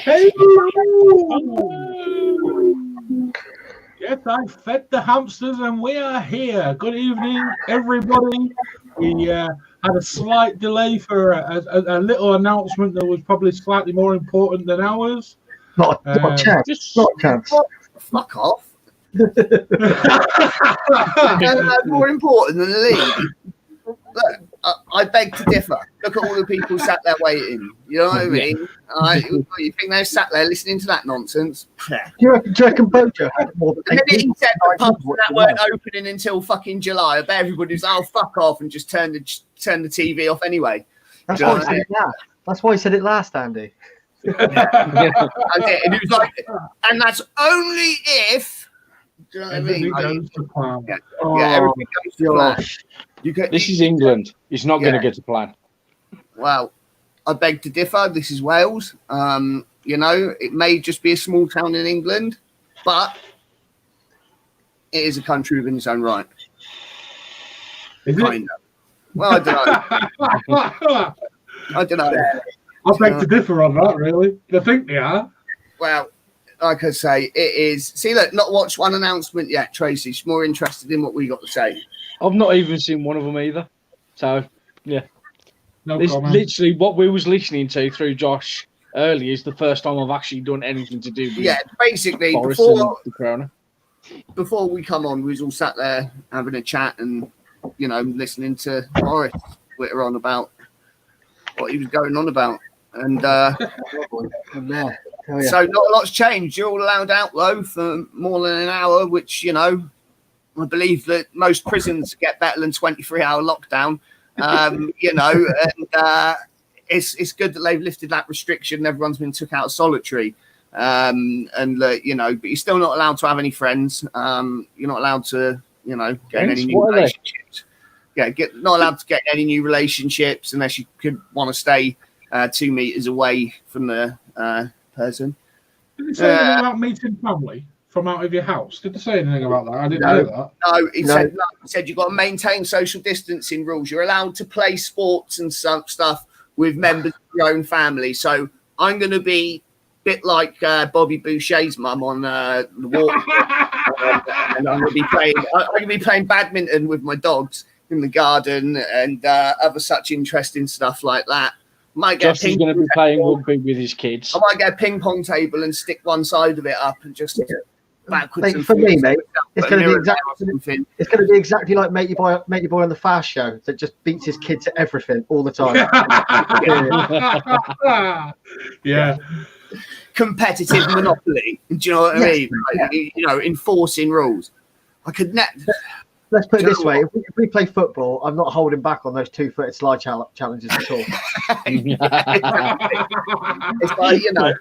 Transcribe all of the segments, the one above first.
Hey! Yes, I fed the hamsters and we are here. Good evening, everybody. We had a slight delay for a little announcement that was probably slightly more important than ours. Not a chance. Not a chance. Fuck off. More important than the league. Look, I beg to differ. Look at all the people sat there waiting. You know what I mean? You think they're sat there listening to that nonsense? Do you reckon Bojo had more than the minute he said the pubs that weren't opening until fucking July, I bet everybody was, oh, fuck off, and just turned the TV off anyway. That's why he said it last. That's why he said it last, Andy. And he was like, and that's only if. Do you know what I mean? Goes to plan. Everything goes to plan. This is England. It's not going to get to plan. Well, I beg to differ. This is Wales. You know, it may just be a small town in England, but it is a country within its own right. Is kind of. Well, I don't know. I don't know. I beg to differ on that, really. I think they are. Well, like I say, it is. See, look, not watched one announcement yet, Tracy. She's more interested in what we got to say. I've not even seen one of them either. So, yeah. No this comment. literally what we was listening to through Josh earlier is the first time I've actually done anything to do with basically Boris and the corona. Before we come on, we was all sat there having a chat and, you know, listening to Boris Twitter on about what he was going on about. And so not a lot's changed. You're all allowed out, though, for more than an hour, which, you know, I believe that most prisons get better than 23-hour lockdown. You know, and it's good that they've lifted that restriction. Everyone's been took out of solitary. You know, but you're still not allowed to have any friends. You're not allowed to, you know, get any new relationships. Yeah, not allowed to get any new relationships unless you could want to stay 2 meters away from the person. Did it say anything about meeting family from out of your house? Did they say anything about that? I didn't know that. No, he said you've got to maintain social distancing rules. You're allowed to play sports and stuff with members of your own family. So I'm going to be a bit like Bobby Boucher's mum on the walk, and I'm going to be playing badminton with my dogs in the garden and other such interesting stuff like that. Josh is going to be playing rugby with his kids. I might get a ping pong table and stick one side of it up and just backwards. For me, mate, it's going to be exactly like Mate Your Boy on the Fast Show that just beats his kids at everything all the time. Yeah. Competitive monopoly. Do you know what I mean? Like, you know, enforcing rules. I could Let's put it this way: if we play football, I'm not holding back on those 2-footed slide challenges at all. It's like, you know,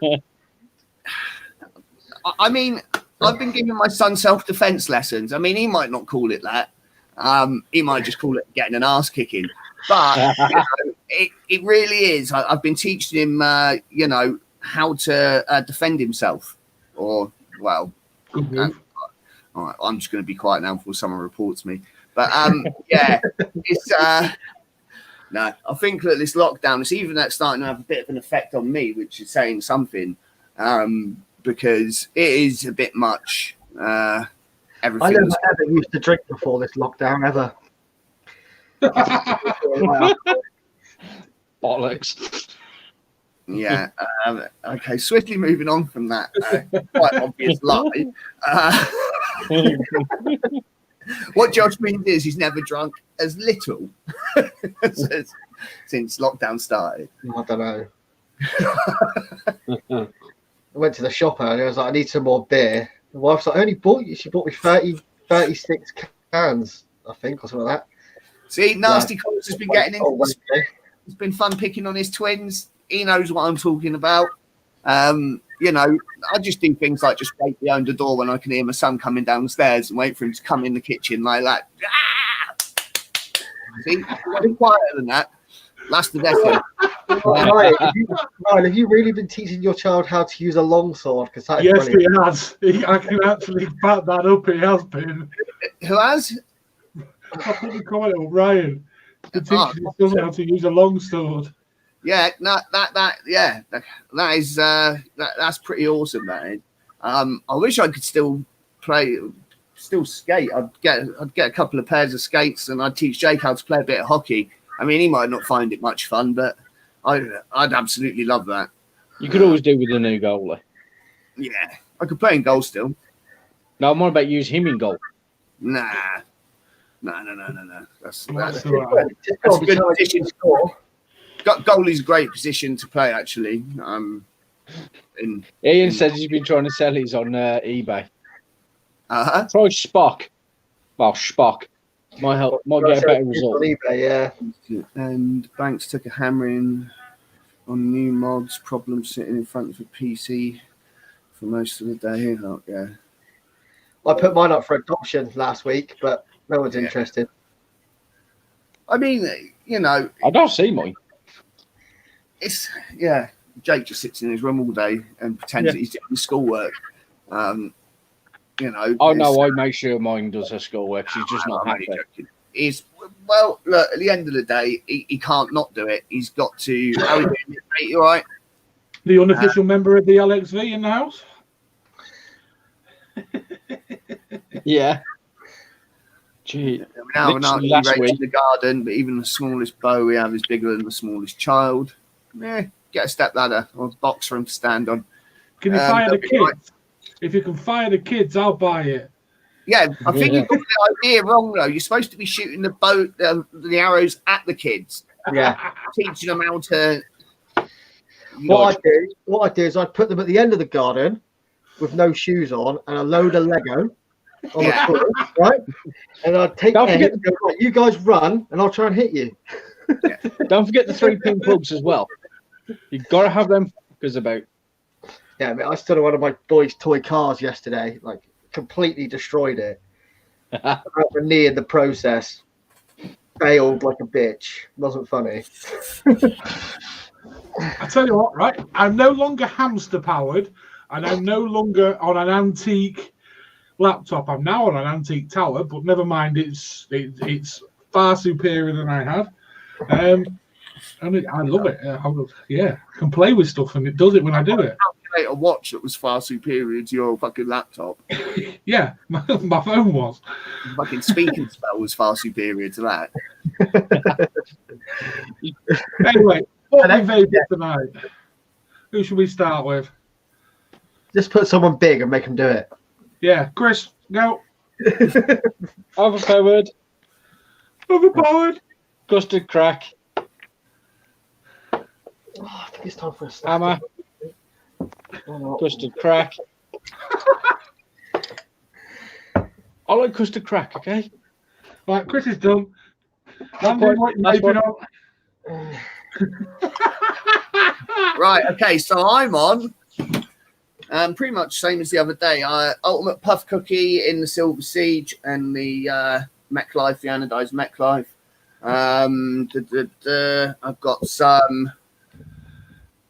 I mean, I've been giving my son self-defense lessons. I mean, he might not call it that. He might just call it getting an ass kicking. But you know, it really is. I've been teaching him, you know, how to defend himself. Or, well, all right, I'm just going to be quiet now before someone reports me. But yeah, it's no. I think that this lockdown is even starting to have a bit of an effect on me, which is saying something, because it is a bit much. Everything. I never ever used to drink before this lockdown ever. Bollocks. Yeah. Okay. Swiftly moving on from that quite obvious lie. What Josh means is he's never drunk as little since lockdown started. I don't know. I went to the shop earlier. I was like, I need some more beer. The wife's like, I only bought you. She bought me 36 cans, I think, or something like that. See, Nasty Collins has been getting into this. It's been fun picking on his twins. He knows what I'm talking about. You know, I just do things like just wait behind the door when I can hear my son coming downstairs and wait for him to come in the kitchen like that. Ah! See, I've been quieter than that. Last a decade. Ryan, have you really been teaching your child how to use a longsword? Yes, he has. I can actually back that up. He has been. Who has? I put the comment on Ryan. The teacher doesn't know how to use a longsword. Yeah, that's pretty awesome, man. I wish I could still skate. I'd get a couple of pairs of skates and I'd teach Jake how to play a bit of hockey. I mean, he might not find it much fun, but I'd absolutely love that. You could always do with a new goalie. Yeah, I could play in goal still. No, I'm on about use him in goal. Nah. That's Just a gotta be good trying to position to score. Goalie's a great position to play, actually. Ian says he's been trying to sell his on eBay. Uh-huh. Try Spock. Well, Spock. Might get a better result. On eBay, yeah. And Banks took a hammering on new mods, problem sitting in front of a PC for most of the day. Oh, yeah. I put mine up for adoption last week, but no one's interested. I mean, you know, I don't see mine. Jake just sits in his room all day and pretends that he's doing schoolwork. You know. Oh no, I make sure mine does her schoolwork. She's just not happy. Well, look, at the end of the day, he can't not do it. He's got to. How are you doing, mate? You all right? The unofficial member of the LXV in the house. Yeah. Gee. We have an archery range in the garden, but even the smallest bow we have is bigger than the smallest child. Get a step ladder or a box for him to stand on. Can you fire the kids? Right. If you can fire the kids, I'll buy it. Yeah, I think you got the idea wrong though. You're supposed to be shooting the arrows at the kids. Yeah, teaching them how to. What I do is I put them at the end of the garden with no shoes on and a load of Lego on the floor, right? And I'd take their head and go, right, you guys run, and I'll try and hit you. Yeah. Don't forget the 3 pin plugs as well. You've got to have them because about. Yeah, I mean, I stood on one of my boys' toy cars yesterday, like completely destroyed it. I broke my knee in the process. Failed like a bitch. Wasn't funny. I tell you what, right? I'm no longer hamster powered, and I'm no longer on an antique laptop. I'm now on an antique tower, but never mind. It's far superior than I had. And I love it. I can play with stuff, and it does it when I do it. A watch that was far superior to your fucking laptop. Yeah, my phone was. The fucking speaking spell was far superior to that. Anyway, what are we vaping tonight? Who should we start with? Just put someone big and make them do it. Yeah, Chris, go. Overpowered. Custard crack. Oh, I think it's time for a snack. Hammer. Custard crack. I like custard crack, okay? Right, Chris is done. Right, okay, so I'm on. Pretty much same as the other day. Ultimate Puff Cookie in the Silver Siege and the Mech Life, the anodized Mech Life. I've got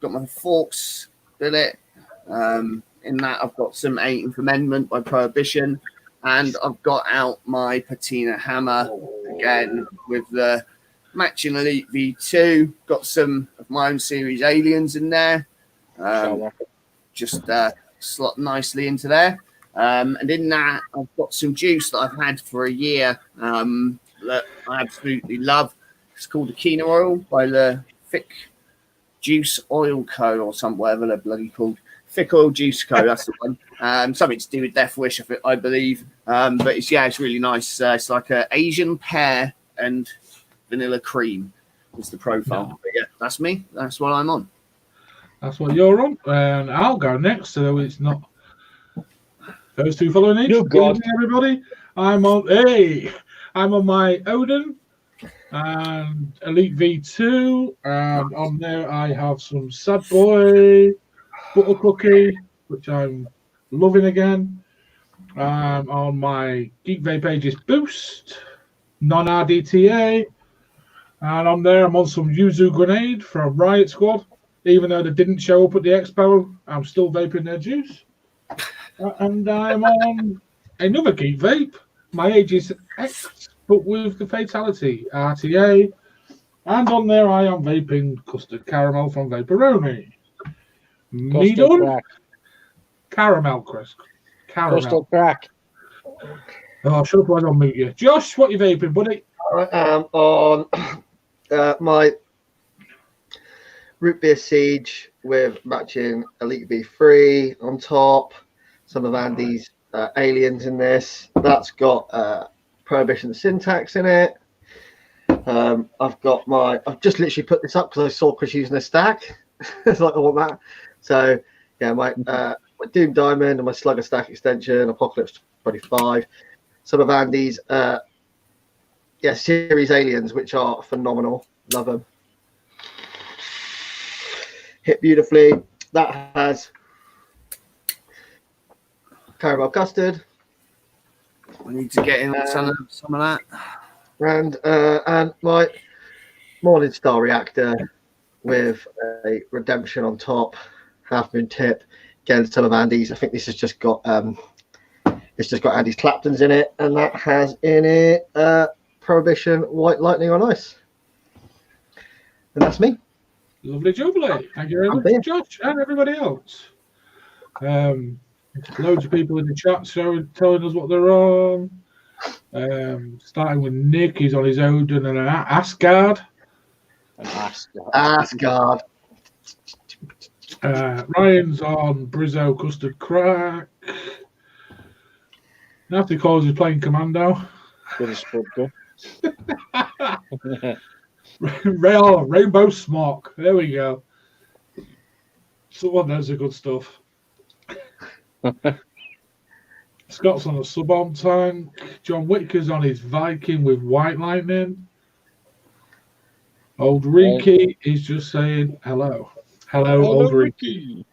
my forks billet. In that, I've got some 8th Amendment by Prohibition, and I've got out my patina hammer again with the matching Elite V2. Got some of my own series aliens in there, just slot nicely into there. And in that, I've got some juice that I've had for a year that I absolutely love. It's called Akina Oil by the Thick Juice Oil Co. or something, whatever they're bloody called. Thick Oil Juice Co. That's the one. Something to do with Death Wish, I believe. But it's really nice. It's like an Asian pear and vanilla cream is the profile. No. But yeah, that's me. That's what I'm on. That's what you're on. And I'll go next, so it's not those two following each. Good evening, everybody. I'm on my Odin and Elite V2, and on there I have some Sad Boy Butter Cookie, which I'm loving again. On my Geek Vape Ages Boost, non-RDTA, and on there I'm on some Yuzu Grenade from Riot Squad. Even though they didn't show up at the expo, I'm still vaping their juice. And I'm on another Geek Vape, my Ages X, but with the Fatality RTA. And on there, I am vaping custard caramel from Vaporoni. Me Custard done? crack. Caramel, Chris. Caramel. Custard crack. Oh, shut up, I don't meet you. Josh, what you vaping, buddy? I am on my root beer siege with matching Elite V3 on top. Some of Andy's aliens in this. That's got Prohibition syntax in it. I've just literally put this up because I saw Chris using a stack. It's like I want that. So yeah, my Doom Diamond and my Slugger stack extension, Apocalypse 25. Some of Andy's series aliens, which are phenomenal. Love them. Hit beautifully. That has caramel custard. We need to get in some of that. And my Morning Star reactor with a redemption on top, half moon tip. Again, some of Andy's. I think this has just got Andy's Claptons in it, and that has in it Prohibition White Lightning on Ice. And that's me. Lovely jubilee. Thank you very much, Josh, and everybody else. Loads of people in the chat telling us what they're on. Starting with Nick, he's on his Odin and an Asgard. Asgard. Ryan's on Brizzo Custard Crack. Natty calls he's playing Commando. Rainbow Smock. There we go. Someone knows the good stuff. Scott's on a sub-on tank. John Whitaker's on his Viking with White Lightning. Old Riki is just saying hello. Hello, Old Riki.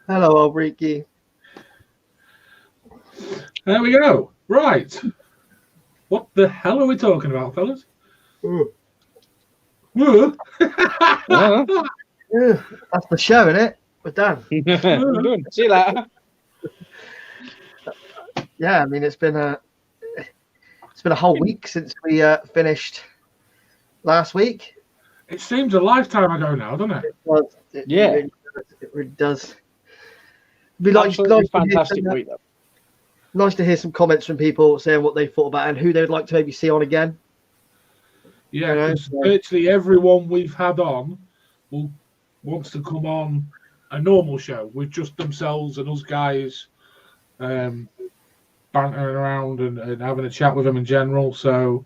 Hello, Old Riki. There we go. Right. What the hell are we talking about, fellas? Yeah, that's the show, isn't it? We're done. See you later. Yeah, I mean it's been a whole week since we finished last week. It seems a lifetime ago now, doesn't it? It really does. Be Absolutely fantastic week, though. Nice to hear some comments from people saying what they thought about it and who they'd like to maybe see on again. Yeah, because virtually everyone we've had on wants to come on a normal show with just themselves and us guys bantering around and having a chat with them in general. So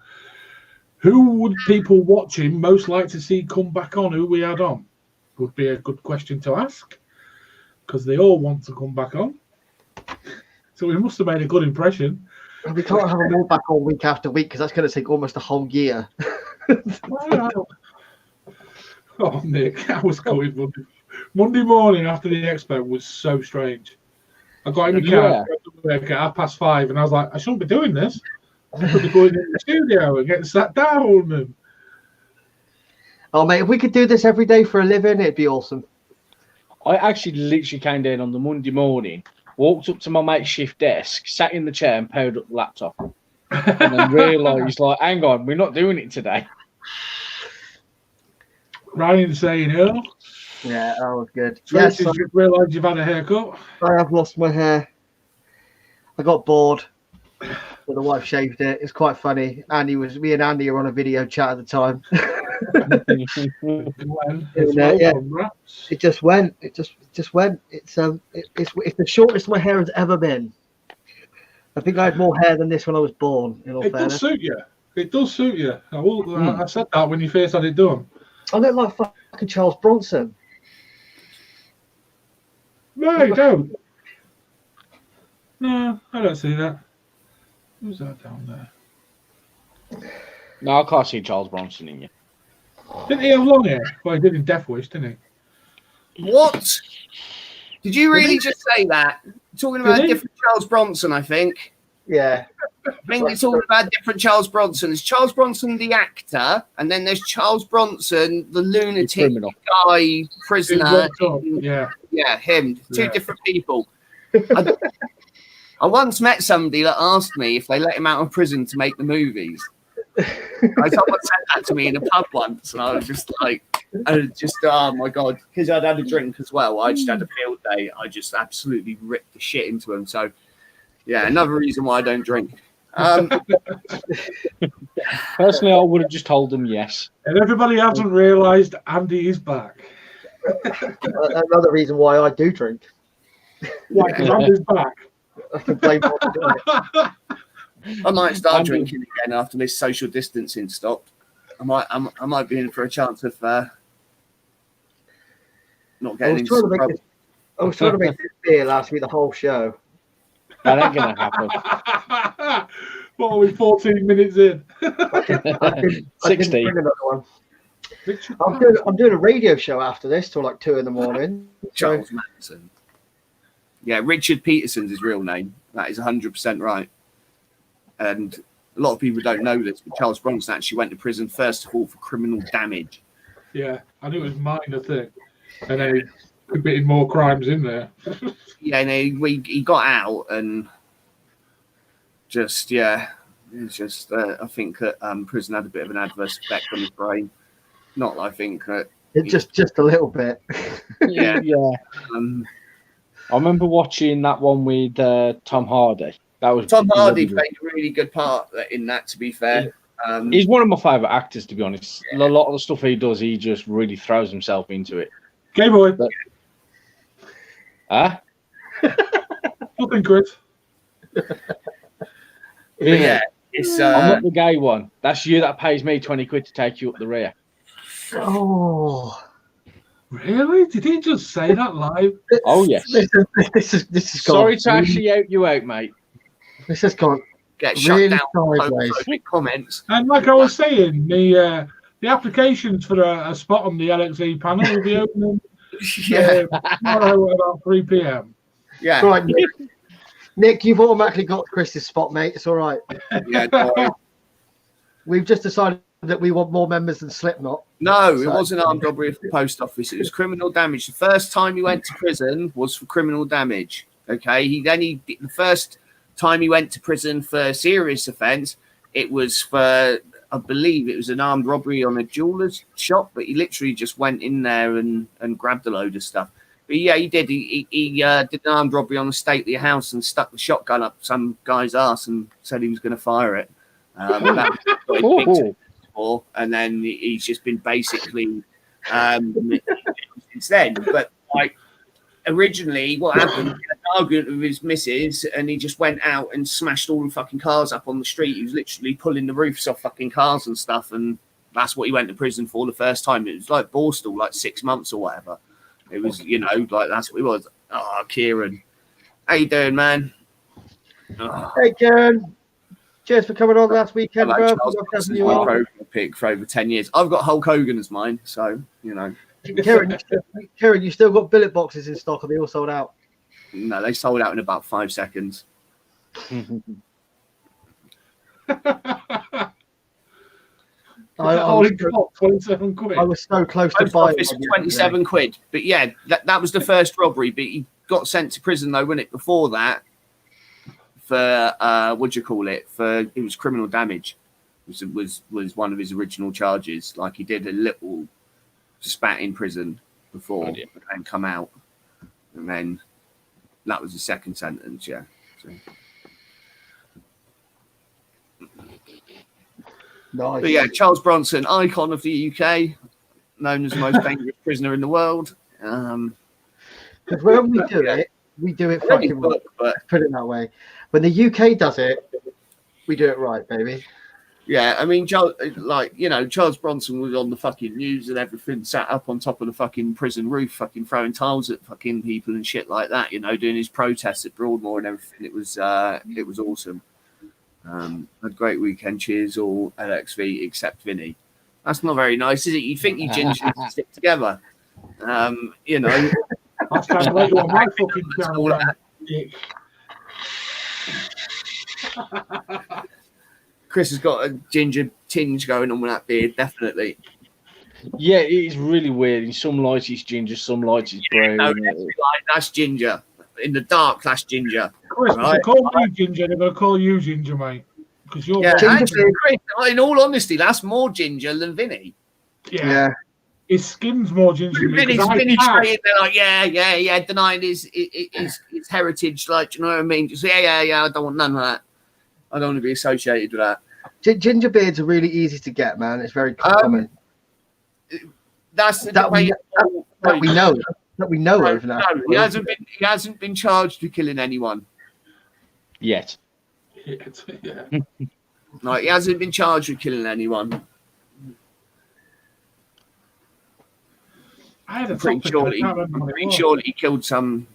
who would people watching most like to see come back on who we had on? Would be a good question to ask because they all want to come back on. So we must have made a good impression. We can't have them all back on week after week because that's going to take almost a whole year. Oh, Nick, I was going Monday morning after the expo was so strange. I got in the car at 5:30, and I was like, I shouldn't be doing this. I should be going in the studio and getting sat down. And... Oh, mate, if we could do this every day for a living, it'd be awesome. I actually literally came down on the Monday morning, walked up to my mate's shift desk, sat in the chair and powered up the laptop. And then realised, like, hang on, we're not doing it today. Ryan saying, "Oh, yeah, that was good." Yes, you realised you've had a haircut. I have lost my hair. I got bored, but the wife shaved it. It's quite funny. Me and Andy were on a video chat at the time. It just went. It just went. It's the shortest my hair has ever been. I think I had more hair than this when I was born. In all fairness. Does suit you. It does suit you. I said that when you first had it done. I look like fucking Charles Bronson. No, you don't. No, I don't see that. Who's that down there? No, I can't see Charles Bronson in you. Didn't he have long hair? Well, he did in Death Wish, didn't he? What? Did you really just say that? Talking about a different Charles Bronson, I think. Yeah. I think you're talking about a different Charles Bronson. There's Charles Bronson, the actor, and then there's Charles Bronson, the lunatic guy, prisoner. Yeah, him. Two different people. I once met somebody that asked me if they let him out of prison to make the movies. Someone said that to me in a pub once, and I was just like, oh my god, because I'd had a drink as well. I just had a field day. I just absolutely ripped the shit into him. So, yeah, another reason why I don't drink. Personally, I would have just told them yes. And everybody hasn't realised Andy is back. Another reason why I do drink. Why? Because Andy's back. I can blame what I'm doing. I might start drinking again after this social distancing stopped. I might be in for a chance of not getting into trouble. I was trying to make this beer last week the whole show. That ain't gonna happen. What are we 14 minutes in? I didn't 60. bring another one. I'm doing a radio show after this till like 2 a.m. Charles Manson. Yeah, Richard Peterson's his real name. That is 100% right. And a lot of people don't know this, but Charles Bronson actually went to prison first of all for criminal damage. Yeah, I think it was minor thing, and then he committed more crimes in there. Yeah, and he got out and just I think that prison had a bit of an adverse effect on his brain. Not, I think that just a little bit. Yeah. I remember watching that one with Tom Hardy. That was Tom Hardy played a really good part in that, to be fair. He's one of my favourite actors, to be honest. A lot of the stuff he does, he just really throws himself into it. Game boy. Nothing good. Yeah, it's I'm not the gay one. That's you that pays me 20 quid to take you up the rear. Oh, really? Did he just say that live? Oh yes. This is sorry to actually out you out, mate. This has gone. Get really shut down. sideways. Comments. And like I was saying, the applications for a spot on the LXE panel will be opening tomorrow at about 3 p.m. Yeah. Right, Nick, you've automatically got Chris's spot, mate. It's all right. Yeah. We've just decided that we want more members than Slipknot. No, it wasn't armed robbery of the post office. It was criminal damage. The first time he went to prison was for criminal damage. Okay. The first time he went to prison for a serious offence, it was for, I believe it was an armed robbery on a jeweller's shop, but he literally just went in there and grabbed a load of stuff. But yeah, he did. He did an armed robbery on a stately house and stuck the shotgun up some guy's ass and said he was going to fire it. That was what he picked it for, and then he's just been basically since then. But like originally, what happened? He had an argument with his missus, and he just went out and smashed all the fucking cars up on the street. He was literally pulling the roofs off fucking cars and stuff, and that's what he went to prison for the first time. It was like Borstal, like 6 months or whatever. It was, like that's what it was. Oh, Kieran, how you doing, man? Oh. Hey, Kieran. Cheers for coming on last weekend, bro. Hogan pick for over 10 years. I've got Hulk Hogan as mine, so Kieran, you still got billet boxes in stock, or they all sold out? No, they sold out in about 5 seconds. I was so close to buying it. 27 quid. But yeah, that was the first robbery. But he got sent to prison, though, wasn't it? Before that, for it was criminal damage. Was one of his original charges. Like he did a little spat in prison before and come out, and then that was the second sentence. Yeah. So. Nice. But yeah, Charles Bronson, icon of the UK, known as the most dangerous prisoner in the world. Because when we do it fucking well. Put it that way. When the UK does it, we do it right, baby. Yeah, I mean, Charles Bronson was on the fucking news and everything, sat up on top of the fucking prison roof, fucking throwing tiles at fucking people and shit like that. Doing his protests at Broadmoor and everything. It was awesome. Had a great weekend. Cheers, all LXV except Vinny. That's not very nice, is it? You think you gingers need to stick together? I'll translate on my fucking channel. Chris has got a ginger tinge going on with that beard, definitely. Yeah, it is really weird. In some lights it's ginger, some lights it's brown. No, that's ginger. In the dark, that's ginger. Chris, right? Call me ginger, they're going to call you ginger, mate. Because you're actually, in all honesty, that's more ginger than Vinny. Yeah. His skin's more ginger than me. Vinny's straight in there like, yeah, denying his heritage. Like, do you know what I mean? Just yeah, I don't want none of that. I don't want to be associated with that. Ginger beards are really easy to get, man. It's very common. That's that we know. That we know of now. No, he hasn't been charged with killing anyone yet. Yeah. No, he hasn't been charged with killing anyone. I'm pretty sure he killed some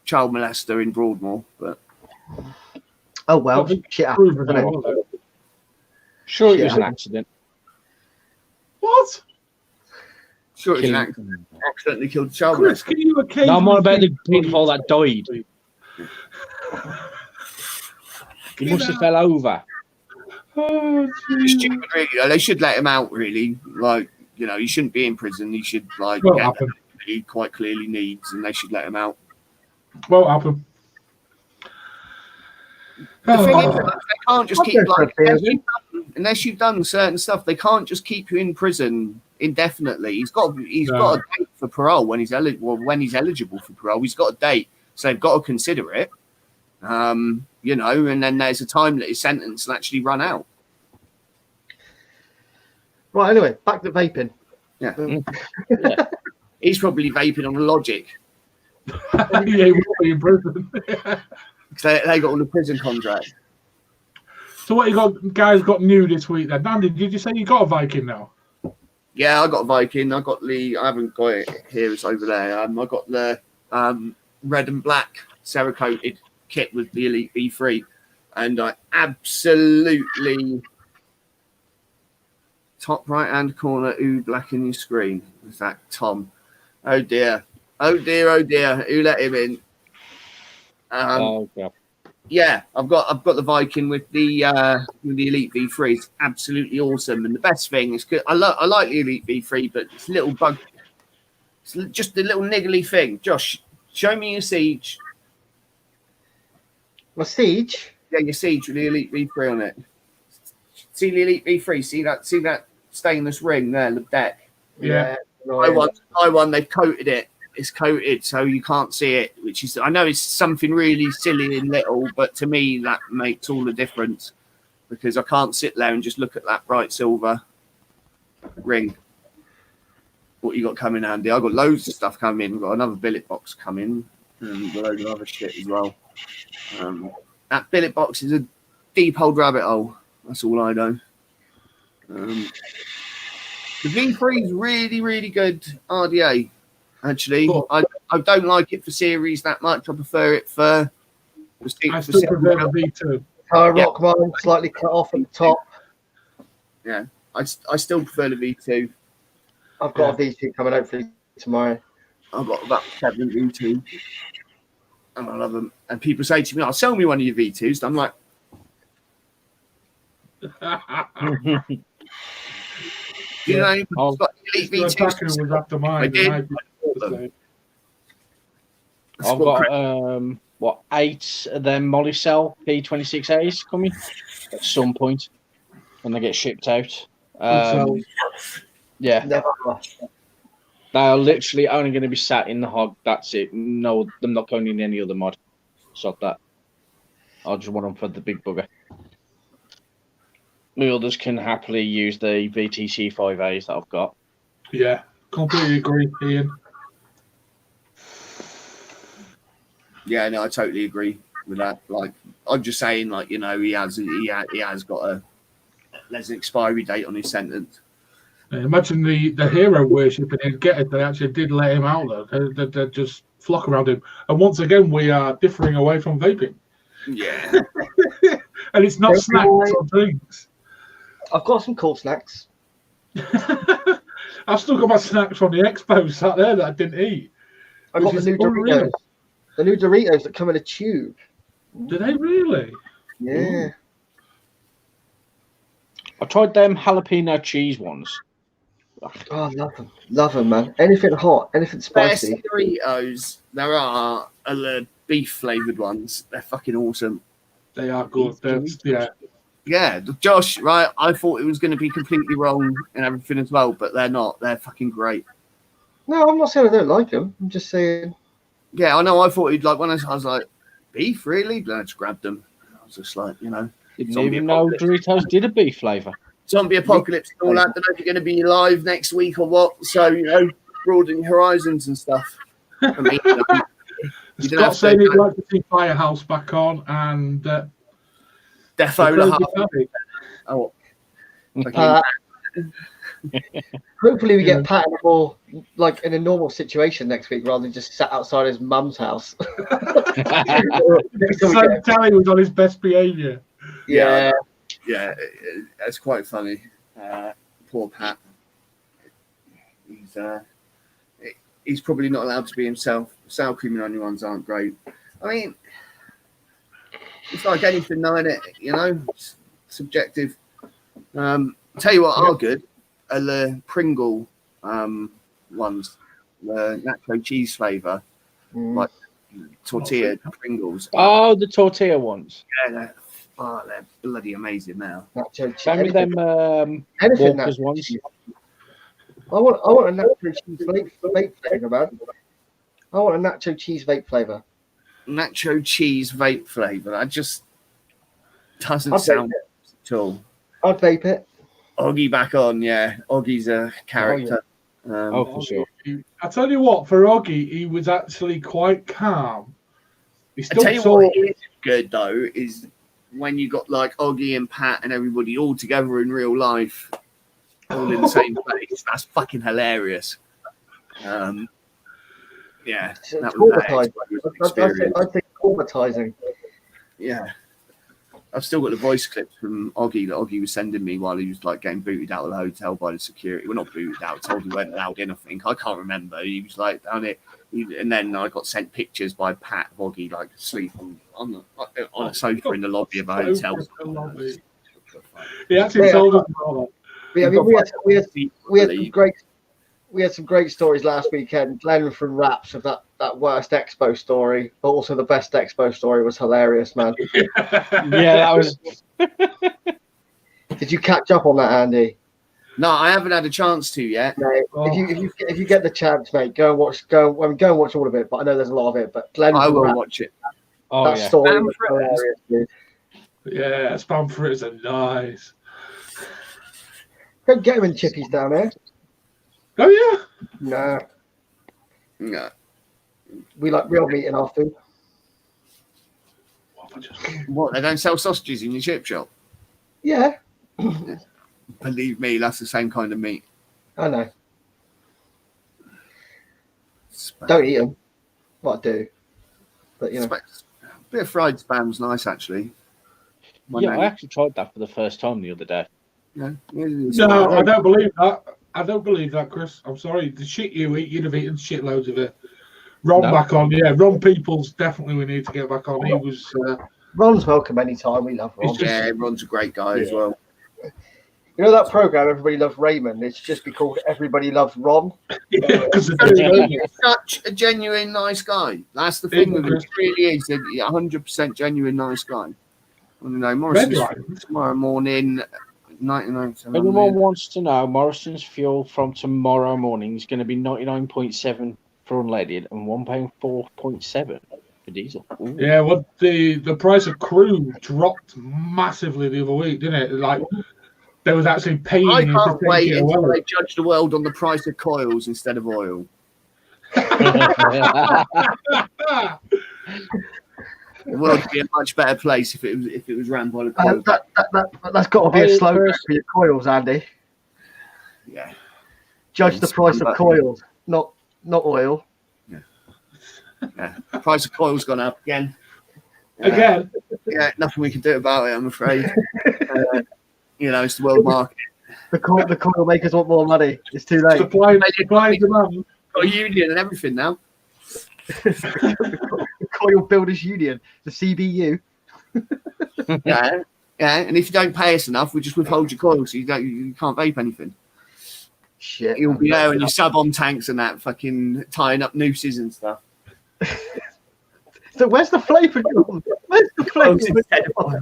child molester in Broadmoor, but oh well, shit happened. Sure, it was an accident. What? Sure, it was an accident. Accidentally killed a child molester. No, I'm on about the people that died. He must have fell over. Oh, stupid, really. They should let him out, really. Like, you know, he shouldn't be in prison. He should, like, get what he quite clearly needs, and they should let him out. What happened? The thing is, they can't just keep, like, unless you've done certain stuff, they can't just keep you in prison indefinitely. He's got a date for parole when he's eligible for parole. He's got a date, so they've got to consider it. You know, and then there's a time that his sentence will actually run out. Right, anyway, back to vaping. Yeah. He's probably vaping on the Logic. Yeah, he will be in prison. Because they got on the prison contract. So what guys got new this week then? Dandy, did you say you got a Viking now? Yeah, I got a Viking. I haven't got it here, it's over there. I got the red and black Cerakoted kit with the Elite V3. And I absolutely... Top right hand corner, black in your screen. Is that Tom? Oh dear. Who let him in? Okay. Yeah, I've got the Viking with the Elite V3. It's absolutely awesome. And the best thing is, I like the Elite V3, but it's a little bug. It's just a little niggly thing. Josh, show me your Siege. My Siege? Yeah, your Siege with the Elite V3 on it. See the Elite V3? See that stainless ring there, the deck? Yeah. I won. They've coated it. It's coated, so you can't see it. Which is, I know it's something really silly and little, but to me that makes all the difference because I can't sit there and just look at that bright silver ring. What you got coming, Andy? I've got loads of stuff coming. We've got another billet box coming, and we've got loads of other shit as well. That billet box is a deep old rabbit hole. That's all I know. The V3 is really, really good RDA. Actually, cool. I don't like it for series that much. I prefer it for. I still prefer the V2. Rock mine, slightly cut off at the top. Yeah, I still prefer the V2. I've got a V2 coming hopefully tomorrow. I've got about 7 V2, and I love them. And people say to me, "Oh, sell me one of your V2s." I'm like. You know, I've got Elite V2s. I did. I've got 8 of them Molicel P26As coming at some point when they get shipped out. Yeah, they are literally only going to be sat in the hog. That's it. No, I'm not going in any other mod. Stop that. I just want them for the big bugger. The others can happily use the VTC 5As that I've got. Yeah, completely agree, Ian. Yeah, no, I totally agree with that. Like, I'm just saying, like, you know, he has got there's an expiry date on his sentence. Imagine the hero worship and he'd get it. They actually did let him out though. They just flock around him. And once again, we are differing away from vaping. Yeah. And it's not snacks or drinks. I've got some cool snacks. I've still got my snacks from the expo sat there that I didn't eat. I got the new Doritos. The new Doritos that come in a tube. Do they really? Yeah. I tried them jalapeno cheese ones. Oh, I love them, man. Anything hot, anything spicy. Best Doritos there are the beef flavored ones. They're fucking awesome. They are good. Yeah, Josh, right? I thought it was going to be completely wrong and everything as well, but they're not. They're fucking great. No, I'm not saying I don't like them. I'm just saying. Yeah, I know. I thought he'd like when I was like, beef, really? But I just grabbed them. I was just like, Didn't zombie even know apocalypse. Doritos did a beef flavour. Zombie apocalypse and all that. Don't know if you're going to be live next week or what. So, broadening horizons and stuff. I mean, Scott said he'd like to see Firehouse back on and Defo Oh, hopefully we get Pat in a more like in a normal situation next week rather than just sat outside his mum's house. So Tally was on his best behaviour. Yeah, it's quite funny. Poor Pat. He's probably not allowed to be himself. Sour cream and onion ones aren't great. I mean, it's like anything, though, isn't it? It's subjective. Tell you what are good are the Pringle ones, the nacho cheese flavour, like tortilla Pringles. Oh, the tortilla ones. Yeah, they're bloody amazing now. Same with them Walker's ones. I want a nacho cheese vape flavour, man. I want a nacho cheese vape flavour. Nacho cheese vape flavour. That just doesn't sound at all. I'd vape it. Oggy back on, yeah. Oggy's a character. For sure. I tell you what, for Oggy, he was actually quite calm. He still I tell you what is good though is when you got like Oggy and Pat and everybody all together in real life, all in the same place. That's fucking hilarious. Yeah, that was I'd say traumatizing. Yeah. I've still got the voice clips from Oggy that Oggy was sending me while he was like getting booted out of the hotel by the security. Well, not booted out, told he weren't allowed in, I think. I can't remember. He was like down it. And then I got sent pictures by Pat of Oggy like asleep on a sofa in the lobby of a hotel. He actually told us about that. We had some great stories last weekend. Glenn from Raps of that worst expo story, but also the best expo story was hilarious, man. Yeah, that was. Did you catch up on that, Andy? No, I haven't had a chance to yet. No. If you get the chance, mate, go and watch all of it. But I know there's a lot of it. But Glenn, I will watch it. That story was hilarious, dude. Yeah, spam fritters are nice. Go get him in chippies down there. Oh yeah. Nah. No. We like real meat in our food. What? They don't sell sausages in your chip shop? Yeah. Believe me, that's the same kind of meat. I know. Don't eat them. What I do. But you know. A bit of fried spam's nice, actually. I actually tried that for the first time the other day. No, I don't believe that. I don't believe that, Chris. I'm sorry. The shit you eat, you'd have eaten shitloads of it. Ron back on, yeah. Ron Peoples, definitely we need to get back on. He was... Ron's welcome anytime. We love Ron. Yeah, Ron's a great guy as well. You know that program, Everybody Loves Raymond? It's just be called Everybody Loves Ron. Yeah, because he's such a genuine, nice guy. That's the thing with him. He really is a 100% genuine, nice guy. Morrison's tomorrow morning... 99. Everyone wants to know Morrison's fuel from tomorrow morning is going to be 99.7 for unleaded and £1.4.7 for diesel. Ooh. Yeah, well, the price of crude dropped massively the other week, didn't it? Like there was actually paying. I can't wait until they judge the world on the price of coils instead of oil. The world would be a much better place if it was ran by the coils. That's got to be a slogan for your coils, Andy. Yeah. Judge the price of coils, not oil. Yeah. The price of coil's gone up again. Again? Yeah, nothing we can do about it, I'm afraid. It's the world market. The coil makers want more money. It's too late. Supply and demand. Got a union and everything now. The Coil Builders Union, the CBU. Yeah, and if you don't pay us enough, we just withhold your coil, so you can't vape anything. Shit, you'll be there in your sub-on tanks and that, fucking tying up nooses and stuff. So where's the flavour gone? Where's the flavour?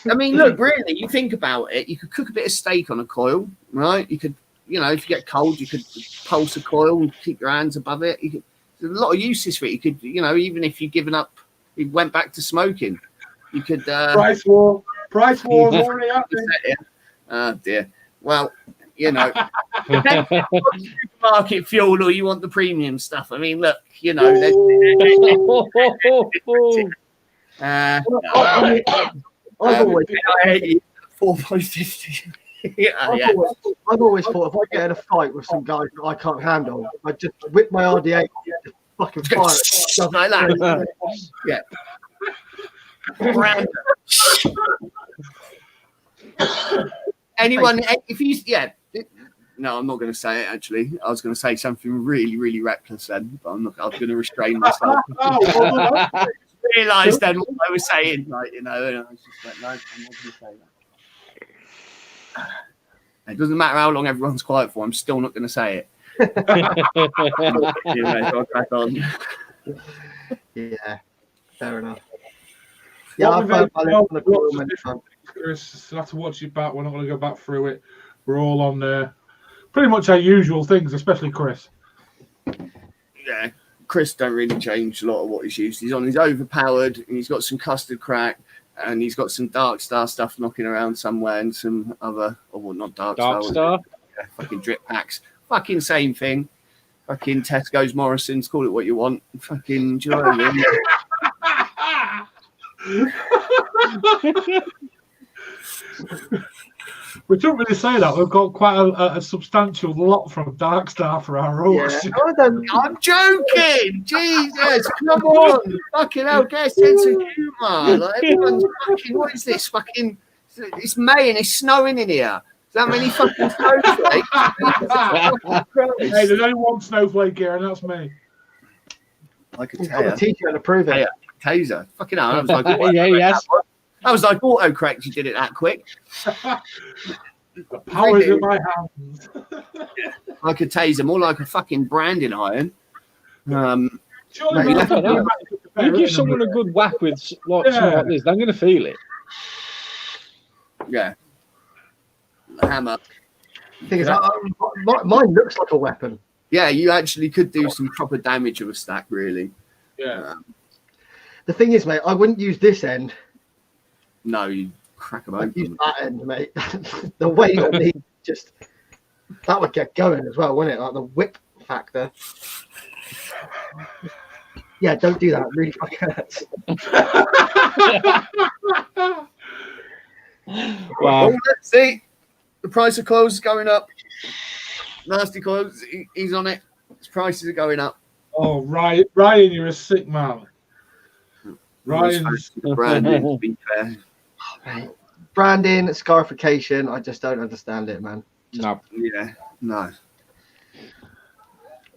I mean, look, really, you think about it, you could cook a bit of steak on a coil, right? You could, you know, if you get cold, you could pulse a coil and keep your hands above it. There's a lot of uses for it. You could, you know, even if you've given up, you went back to smoking, you could. Price war already happening. Oh dear. Well, you know, depends on the supermarket fuel or you want the premium stuff. I mean, look, you know, I've always 4.50. I've always thought if I get in a fight with some guys that I can't handle, I just whip my RDA, just fucking fire it. Stuff like that. Yeah. Anyone, if you, no, I'm not going to say it. Actually, I was going to say something really, really reckless then, but I'm going to restrain myself. Realised then what I was saying, like, you know, and I was just like, no, I'm not going to say that. It doesn't matter how long everyone's quiet for. I'm still not going to say it. You know, so I'll crack on. Yeah, fair enough. Yeah, I've found the coil many times. Chris, you'll have to watch it back. We're not going to go back through it. We're all on pretty much our usual things, especially Chris. Yeah, Chris don't really change a lot of what he's used. He's on his overpowered, and he's got some custard crack, and he's got some Dark Star stuff knocking around somewhere, and some other, well, not Dark Star. Yeah, fucking drip packs. Fucking same thing. Fucking Tesco's, Morrison's, call it what you want. Fucking, do you know what I mean? We don't really say that. We've got quite a substantial lot from Dark Star for our roast. Yeah. I'm joking. Jesus, come on. Fucking hell, get a sense of humour. Like, everyone's fucking, what is this? Fucking, it's May and it's snowing in here. That many fucking snowflakes. Hey, there's only one snowflake here, and that's me. I could I've tell got a teacher to prove it. Taser. Fucking hell. That was like, yes. That was like autocorrect. You did it that quick. The power's in my hands. Like a taser, more like a fucking branding iron. Surely you give someone a good whack with something like this, they're going to feel it. Yeah. The hammer. The thing is, mine looks like a weapon. Yeah, you actually could do some proper damage with a stack, really. Yeah. The thing is, mate, I wouldn't use this end. No, you crack them I'd open. use that end, mate. The weight on me, just that would get going as well, wouldn't it? Like the whip factor. Yeah, don't do that. It really fucking hurts. Wow. Oh, let's see. The price of clothes is going up. Nasty clothes, he's on it. His prices are going up. Oh, Ryan, you're a sick man. Ryan's branding, to be fair. Mate, branding, scarification, I just don't understand it, man. No. Yeah, no.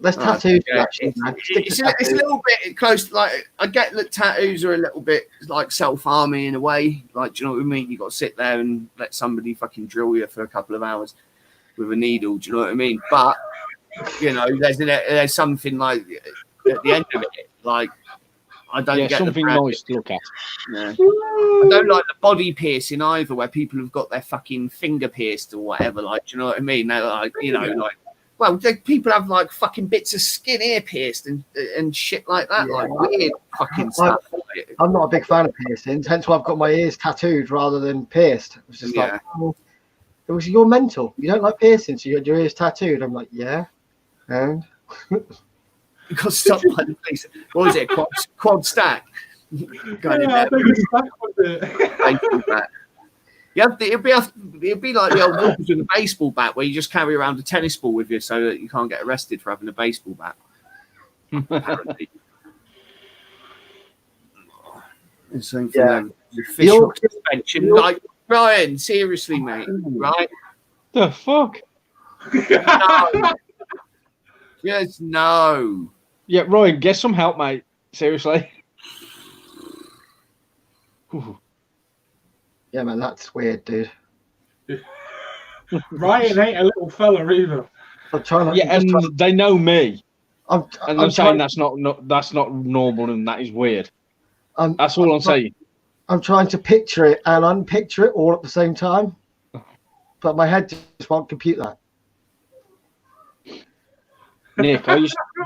Let's tattoo It's a little bit close. Like, I get that tattoos are a little bit like self-harming in a way. Like, do you know what I mean? You got to sit there and let somebody fucking drill you for a couple of hours with a needle. Do you know what I mean? But you know, there's something like at the end of it, like I don't get something nice to look at. Yeah. I don't like the body piercing either, where people have got their fucking finger pierced or whatever. Like, do you know what I mean? They're like, you know, like. Well, people have like fucking bits of skin ear pierced and shit like that, like weird fucking stuff. I'm not a big fan of piercings, hence why I've got my ears tattooed rather than pierced. It's just like, it was you're mental. You don't like piercings, so you got your ears tattooed. I'm like, yeah, and you got stopped by the police. What was it? Quad stack. Got in there. Yeah, it'd be like the old rules with a baseball bat, where you just carry around a tennis ball with you so that you can't get arrested for having a baseball bat. Apparently. Official suspension. Like, Ryan, seriously, mate. Right? The fuck? No. Yes, no. Yeah, Ryan, get some help, mate. Seriously. Ooh. Yeah, man, that's weird, dude. Ryan ain't a little fella either. They know me. I'm saying that's not normal and that is weird. That's all I'm saying. I'm trying to picture it and unpicture it all at the same time, but my head just won't compute that. Nick,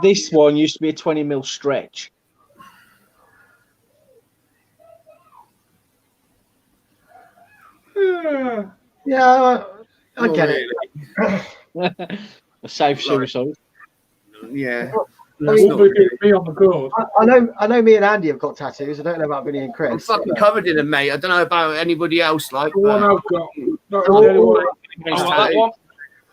this one used to be a 20mm stretch. Yeah, I get it. A safe suicide. Yeah. I mean, me on the board. I know me and Andy have got tattoos. I don't know about Vinny and Chris. I'm fucking covered in them, mate. I don't know about anybody else. Like, The one I've got.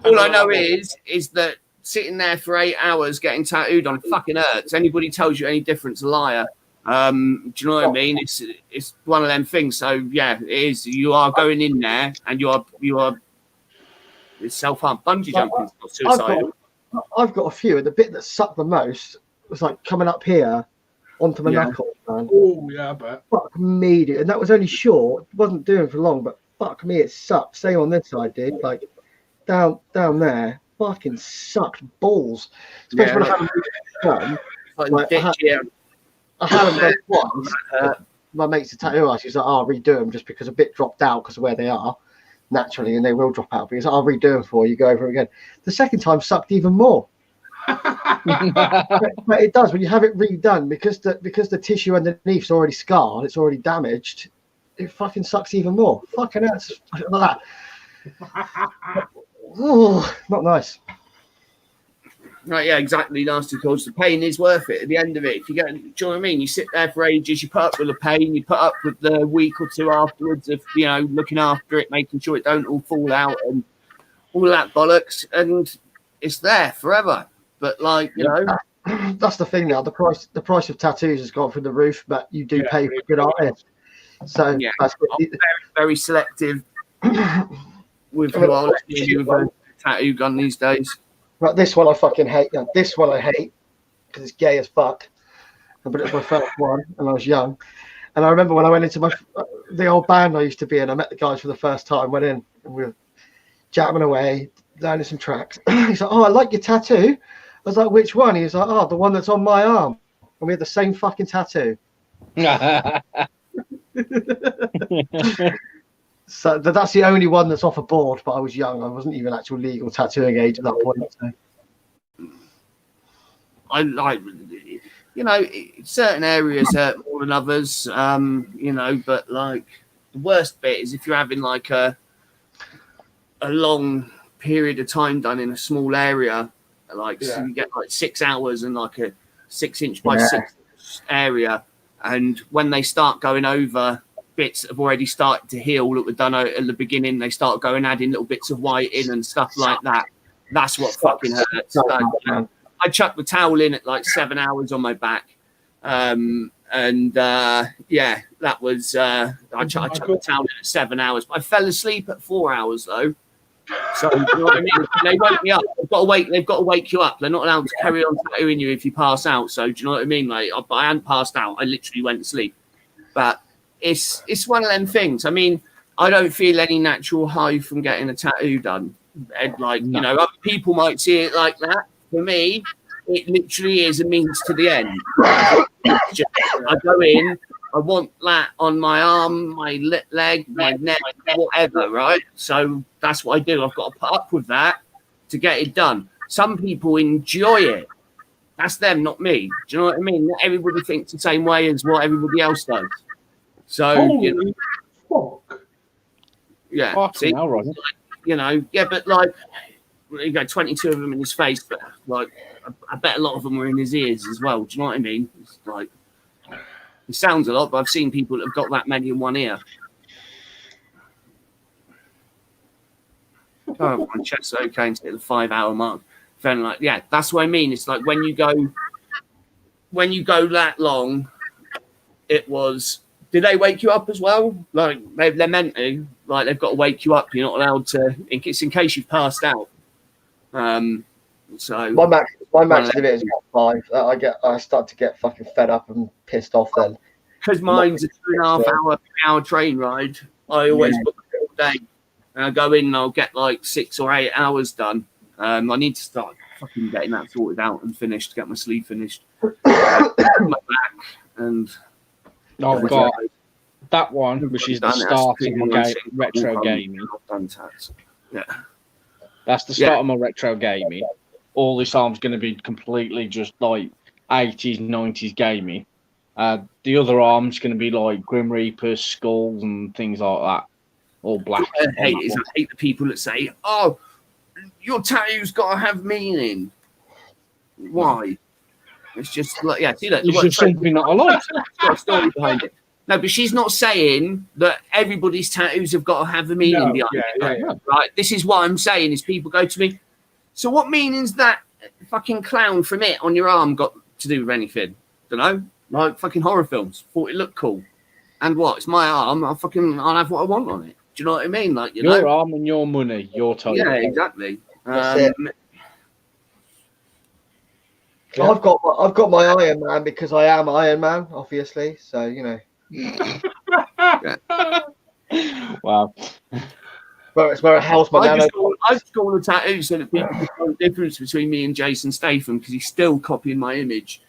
all I know is that sitting there for 8 hours getting tattooed on fucking hurts. Anybody tells you any different's a liar. Do you know what I mean? It's one of them things. So yeah, it is. You are going in there, and you are it's self-harm. Bungee jumping is not suicidal. I've got a few, and the bit that sucked the most was like coming up here onto my knuckle. Man. Oh yeah, I bet. Fuck me, dude. And that was only short. It wasn't doing for long, but fuck me, it sucked. Same on this side, dude. Like down there, fucking sucked balls. Especially when I haven't done. I haven't done once. My mate's a tattoo artist. He's like, I'll redo them just because a bit dropped out because of where they are naturally, and they will drop out. But he's like, I'll redo them for you. Go over it again. The second time sucked even more. But it does when you have it redone because the tissue underneath's already scarred. It's already damaged. It fucking sucks even more. Fucking hell, like that. Oh, not nice. Right, yeah, exactly. Nasty cause the pain is worth it at the end of it. If you get, do you know what I mean? You sit there for ages, you put up with the pain, you put up with the week or two afterwards of, you know, looking after it, making sure it don't all fall out and all that bollocks, and it's there forever. But like, you know, that's the thing now. The price of tattoos has gone through the roof, but you do pay for a good artist. So yeah, that's I'm very selective with who I'll let you with a tattoo gun these days. Right, this one I fucking hate. This one I hate because it's gay as fuck. But it was my first one, and I was young. And I remember when I went into the old band I used to be in, I met the guys for the first time. Went in, and we were jamming away, learning some tracks. He's like, "Oh, I like your tattoo." I was like, "Which one?" He was like, "Oh, the one that's on my arm." And we had the same fucking tattoo. So that's the only one that's off a board, but I was young. I wasn't even actual legal tattooing age at that point. So. I like, you know, certain areas hurt more than others, you know, but like the worst bit is if you're having like a long period of time done in a small area, like so you get like 6 hours in like a 6 inch by 6 inch area, and when they start going over bits that have already started to heal that were done at the beginning, they start going adding little bits of white in and stuff like that. That's what fucking hurts. I chucked the towel in at like 7 hours on my back, and yeah, that was I chucked the towel in at 7 hours. I fell asleep at 4 hours though. So you know what I mean? They woke me up. They've got to wake you up. They're not allowed to carry on tattooing you if you pass out. So do you know what I mean? Like I hadn't passed out. I literally went to sleep. But it's one of them things. I mean, I don't feel any natural high from getting a tattoo done. And like, you know, other people might see it like that. For me, it literally is a means to the end. I go in, I want that on my arm, my leg, my neck, whatever, right? So that's what I do. I've got to put up with that to get it done. Some people enjoy it. That's them, not me. Do you know what I mean? Not everybody thinks the same way as what everybody else does. So, you know, yeah, see, right. you know, yeah, but like, you got 22 of them in his face, but like, I bet a lot of them were in his ears as well. Do you know what I mean? It's like, it sounds a lot, but I've seen people that have got that many in one ear. Oh, my chest's okay until the 5 hour mark. Then, like, yeah, that's what I mean. It's like when you go that long, it was. Did they wake you up as well? Like they're meant to. Like they've got to wake you up. You're not allowed to. It's in case you've passed out. So my max limit is about 5. I start to get fucking fed up and pissed off then. Because mine's a 2.5 hour train ride. I always book it all day. And I go in and I'll get like 6 or 8 hours done. I need to start fucking getting that sorted out and finished. Get my sleeve finished. My back and. I've got that one, which is the start of my retro gaming. Yeah. That's the start of my retro gaming. All this arm's going to be completely just like 80s, 90s gaming. The other arm's going to be like Grim Reapers, skulls, and things like that. All black. I hate the people that say, "Oh, your tattoo's got to have meaning." Why? It's just like, see that. It's just something that I like. Got a story behind it. No, but she's not saying that everybody's tattoos have got to have a meaning behind it. Right? This is what I'm saying is people go to me, so what meaning's that fucking clown from It on your arm got to do with anything? Don't know. Like fucking horror films. Thought it looked cool. And what? It's my arm. I'll have what I want on it. Do you know what I mean? Like, your arm and your money, your time. Yeah, exactly. I've got my Iron Man because I am Iron Man, obviously. So Wow. Well, it's where a house my I just got all the tattoos so that people can tell the difference between me and Jason Statham because he's still copying my image.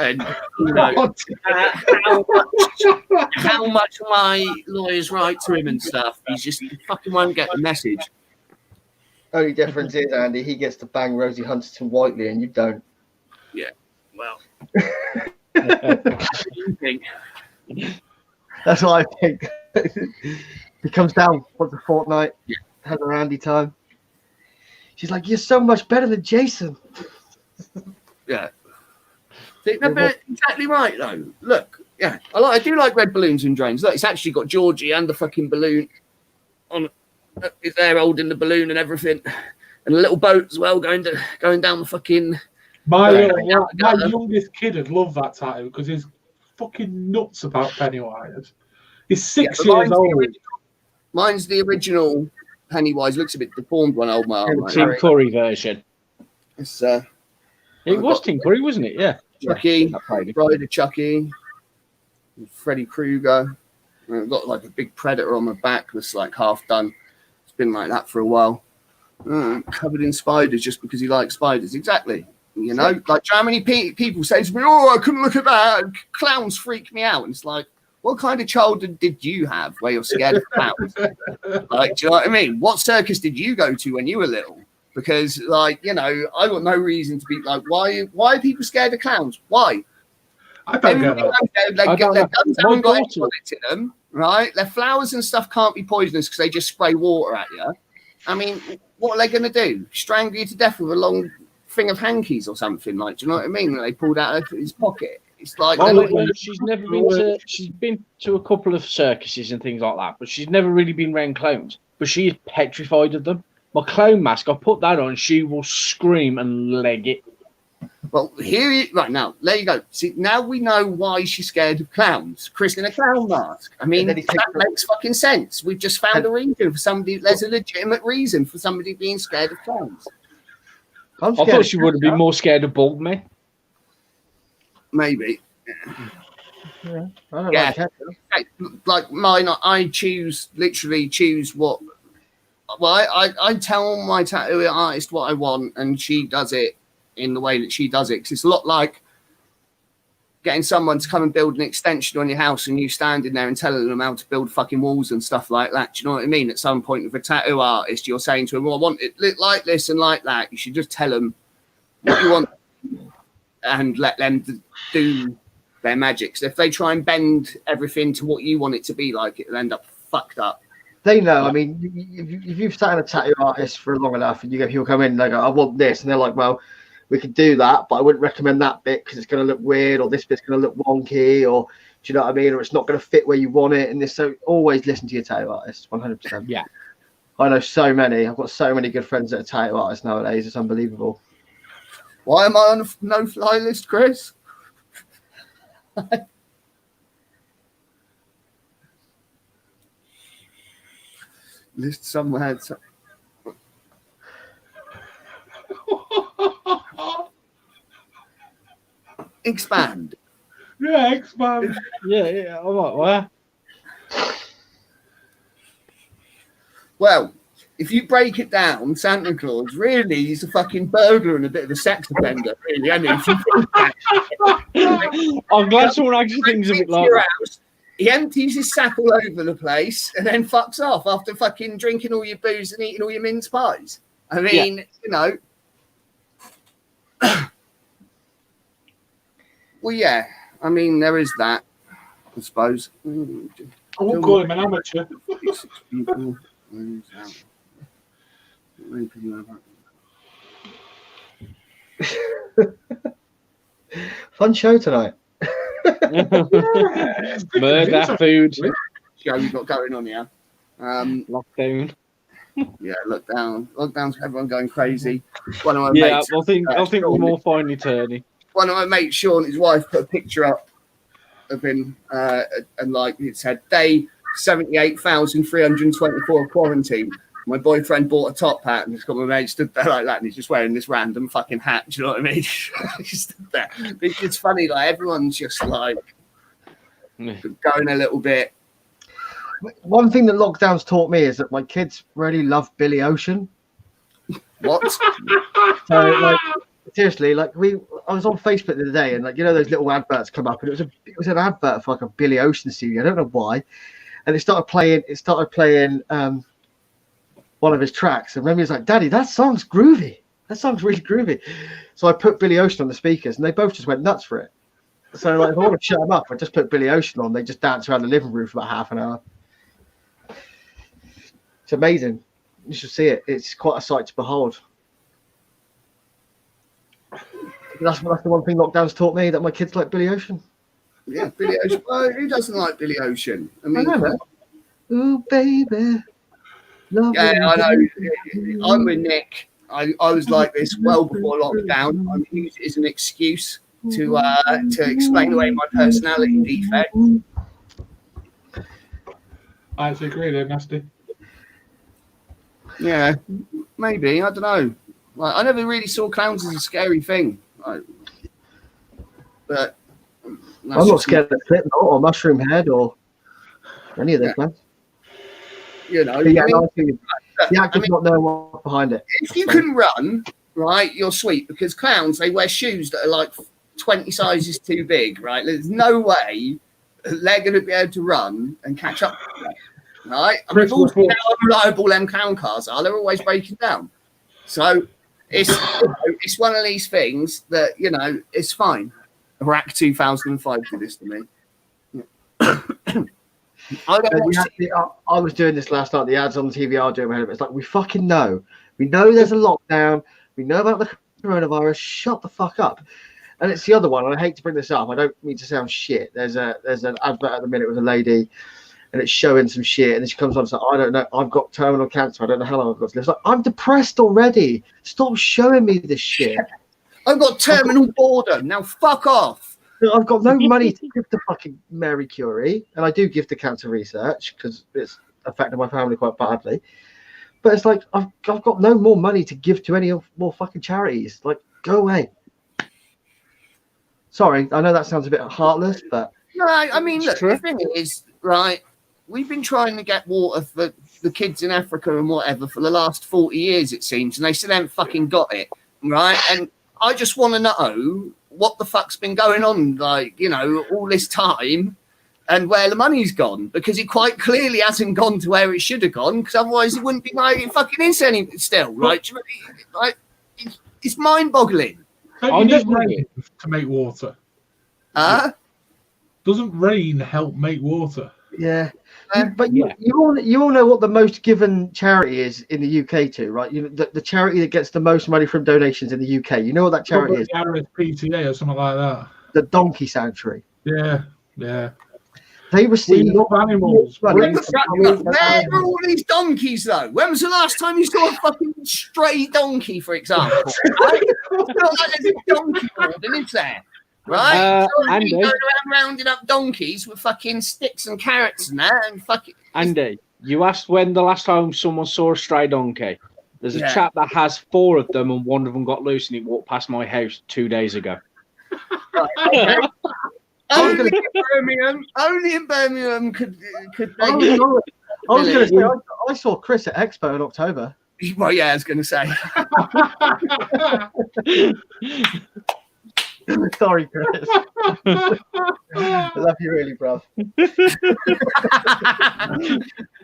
And how much my lawyers write to him and stuff, he fucking won't get the message. Only difference is, Andy, he gets to bang Rosie Huntington Whiteley and you don't. Yeah, well. That's what I think. He comes down once a fortnight, has a Andy time. She's like, "You're so much better than Jason." Yeah. But exactly right though. Look, I do like red balloons and drains. Look, it's actually got Georgie and the fucking balloon on. It's there holding the balloon and everything, and a little boat as well going down the fucking. My youngest kid would love that tattoo because he's fucking nuts about Pennywise. He's 6 years old. Mine's the original Pennywise. Looks a bit deformed one old man. Tim Curry version. It's it was Tim Curry, wasn't it? Yeah. Chucky, Bride of Chucky, Freddy Krueger. I've got like a big predator on my back that's like half done. It's been like that for a while. Covered in spiders just because he likes spiders. Exactly. Like how many people say to me, "Oh, I couldn't look at that. Clowns freak me out." And it's like, what kind of childhood did you have where you're scared of clowns? Like, do you know what I mean? What circus did you go to when you were little? Because, I got no reason to be like, why are people scared of clowns? Why? I don't get that. Their guns haven't got any bullets in them, right? Their flowers and stuff can't be poisonous because they just spray water at you. I mean, what are they going to do? Strangle you to death with a long thing of hankies or something? Like, do you know what I mean? They pulled out of his pocket. It's like she's never been to. She's been to a couple of circuses and things like that, but she's never really been around clowns. But she is petrified of them. My clown mask, I put that on, she will scream and leg it. Well, right now, there you go. See, now we know why she's scared of clowns. Chris in a clown mask. I mean, that makes fucking sense. We've just found a reason for somebody. There's a legitimate reason for somebody being scared of clowns. I thought she would have been more scared of bald men. Maybe. Yeah. I don't like mine, I literally choose what. Well, I tell my tattoo artist what I want, and she does it in the way that she does it. Because it's a lot like getting someone to come and build an extension on your house, and you standing there and telling them how to build fucking walls and stuff like that. Do you know what I mean? At some point with a tattoo artist, you're saying to them, "Well, I want it like this and like that." You should just tell them what you want and let them do their magic. So if they try and bend everything to what you want it to be like, it'll end up fucked up. They know. I mean, if you've sat in a tattoo artist for long enough, and you get people come in and they go, "I want this," and they're like, "Well, we could do that, but I wouldn't recommend that bit because it's going to look weird, or this bit's going to look wonky, or do you know what I mean? Or it's not going to fit where you want it." And this, so always listen to your tattoo artist, 100%. Yeah, I know so many. I've got so many good friends that are tattoo artists nowadays. It's unbelievable. Why am I on a no-fly list, Chris? List somewhere. Expand. Yeah, expand. Yeah. I'm like, where? Well, if you break it down, Santa Claus really he's a fucking burglar and a bit of a sex offender, really, isn't he? I'm glad someone actually thinks of it like that. he empties his sack all over the place and then fucks off after fucking drinking all your booze and eating all your mince pies. I mean, you know. Well, yeah. I mean, there is that, I suppose. I won't call him an amateur. Fun show tonight. Murder, food. Show you got going on here. Lockdown. Yeah, lockdown's everyone going crazy. One of my Yeah, mates, I think we're more finely turning. One of my mates, Sean, his wife, put a picture up of him, and like it said, day 78,324 quarantine. My boyfriend bought a top hat, and he's got my mate stood there like that, and he's just wearing this random fucking hat. Do you know what I mean? He stood there. It's funny, like everyone's just like going a little bit. One thing that lockdown's taught me is that my kids really love Billy Ocean. What? So, like, seriously, like I was on Facebook the other day, and like you know those little adverts come up, and it was an advert for like a Billy Ocean CD. I don't know why, and it started playing. One of his tracks, and Remy was like, "Daddy, that song's groovy. That song's really groovy." So I put Billy Ocean on the speakers, and they both just went nuts for it. So like, if I want to shut them up, I just put Billy Ocean on. They just dance around the living room for about half an hour. It's amazing. You should see it. It's quite a sight to behold. That's the one thing lockdown's taught me, that my kids like Billy Ocean. Yeah, Billy Ocean. Well, who doesn't like Billy Ocean? I mean, ooh, baby. Yeah, I know. I'm with Nick. I was like this well before lockdown. I used it as an excuse to explain away my personality defect. I actually agree there, Nasty. Yeah, maybe. I don't know. Like, I never really saw clowns as a scary thing. But I'm not scared of Slipknot or Mushroom Head or any of those clowns. You know, the actor's not knowing what's behind it. If you can run, right, you're sweet, because clowns, they wear shoes that are like 20 sizes too big, right? There's no way they're going to be able to run and catch up with them, right? I mean, also how unreliable them clown cars are. They're always breaking down. So it's one of these things that, you know, it's fine. Rack 2005 did this to me. I was doing this last night. The ads on the TV are doing it. It's like, we fucking know. We know there's a lockdown. We know about the coronavirus. Shut the fuck up. And it's the other one. And I hate to bring this up. I don't mean to sound shit. There's an advert at the minute with a lady, and it's showing some shit. And then she comes on and says, I don't know. I've got terminal cancer. I don't know how long I've got to live. It's like, I'm depressed already. Stop showing me this shit. I've got terminal boredom. Now fuck off. I've got no money to give to fucking Mary Curie, and I do give to cancer research because it's affected my family quite badly. But it's like I've got no more money to give to any more fucking charities. Like, go away. Sorry, I know that sounds a bit heartless, but no, I mean, look, the thing is, right? We've been trying to get water for the kids in Africa and whatever for the last 40 years, it seems, and they still haven't fucking got it, right? And I just want to know what the fuck's been going on, like, you know, all this time, and where the money's gone, because it quite clearly hasn't gone to where it should have gone, because otherwise it wouldn't be like it fucking is any still, right? Like, it's mind-boggling. Don't you need rain to make water? Doesn't rain help make water? Yeah. But you all know what the most given charity is in the UK too, right? You know, the charity that gets the most money from donations in the UK. You know what that charity is? PTA or something like that. The Donkey Sanctuary. Yeah. They receive animals. Where are all these donkeys though? When was the last time you saw a fucking stray donkey, for example? Right? It's not like there's a donkey warden, is there? Right? Andy, going around rounding up donkeys with fucking sticks and carrots and that, and fucking. Andy, you asked when the last time someone saw a stray donkey. There's a chap that has 4 of them, and one of them got loose, and he walked past my house 2 days ago. Right, okay. Only in Birmingham could they I was going to say, I saw Chris at Expo in October. Well, yeah, I was going to say. Sorry, Chris. I love you really, bruv.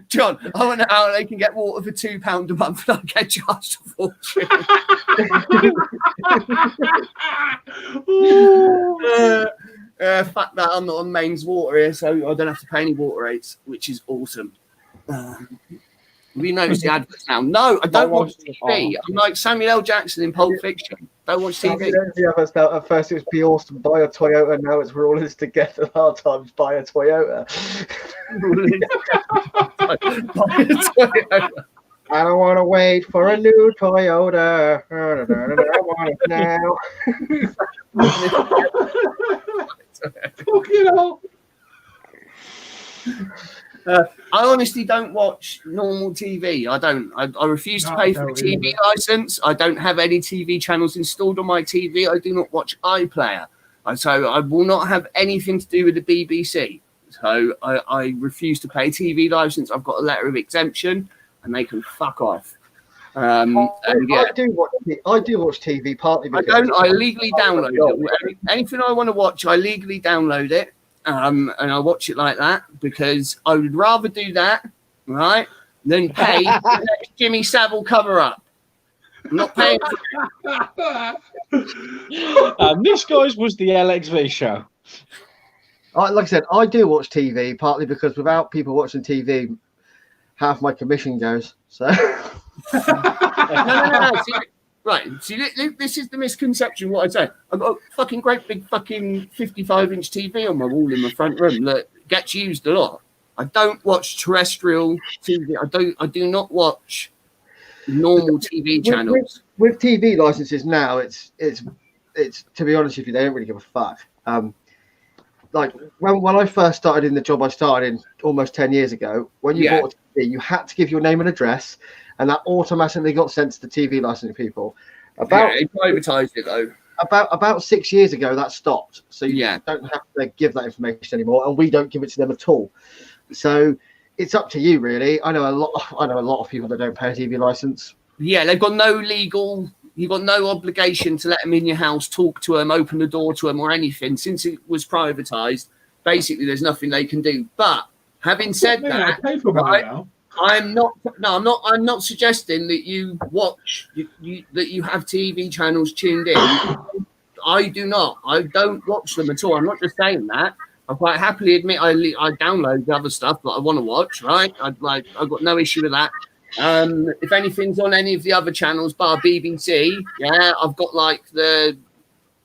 John, I wonder how they can get water for £2 a month and I get charged a fortune. Fact that I'm not on mains water here, so I don't have to pay any water rates, which is awesome. We noticed the adverts now. No, I don't watch TV. I'm like Samuel L. Jackson in Pulp Fiction. Don't watch TV. At first it was be awesome, buy a Toyota. Now it's we're all in this together. Hard times, buy a Toyota. I don't want to wait for a new Toyota. I want it now. Fucking hell. I honestly don't watch normal TV. I don't. I refuse to pay for a TV license. I don't have any TV channels installed on my TV. I do not watch iPlayer. So I will not have anything to do with the BBC. So I refuse to pay a TV license. I've got a letter of exemption and they can fuck off. I do watch TV partly because I legally download it. Anything I want to watch, I legally download it. And I watch it like that because I would rather do that, right, than pay for the next Jimmy Savile cover up. I'm not paying for it. This, guys, was the LXV show. Like I said, I do watch TV partly because without people watching TV, half my commission goes. So no. See, this is the misconception. What I'd say, I've got a fucking great big fucking 55-inch TV on my wall in my front room that gets used a lot. I don't watch terrestrial TV. I do not watch normal TV channels. With TV licenses now, it's to be honest with you, they don't really give a fuck. Like when I first started in the job I started in almost 10 years ago, when you bought a TV, you had to give your name and address. And that automatically got sent to the TV licensing people. They privatised it though. About 6 years ago, that stopped. So you don't have to give that information anymore, and we don't give it to them at all. So it's up to you, really. I know a lot of people that don't pay a TV license. Yeah, they've got no legal. You've got no obligation to let them in your house, talk to them, open the door to them, or anything. Since it was privatised, basically, there's nothing they can do. But having said that, I'm not suggesting that you watch that you have TV channels tuned in. I do not. I don't watch them at all. I'm not just saying that. I quite happily admit I download the other stuff that I want to watch. Right? I've got no issue with that. If anything's on any of the other channels, bar BBC, I've got like the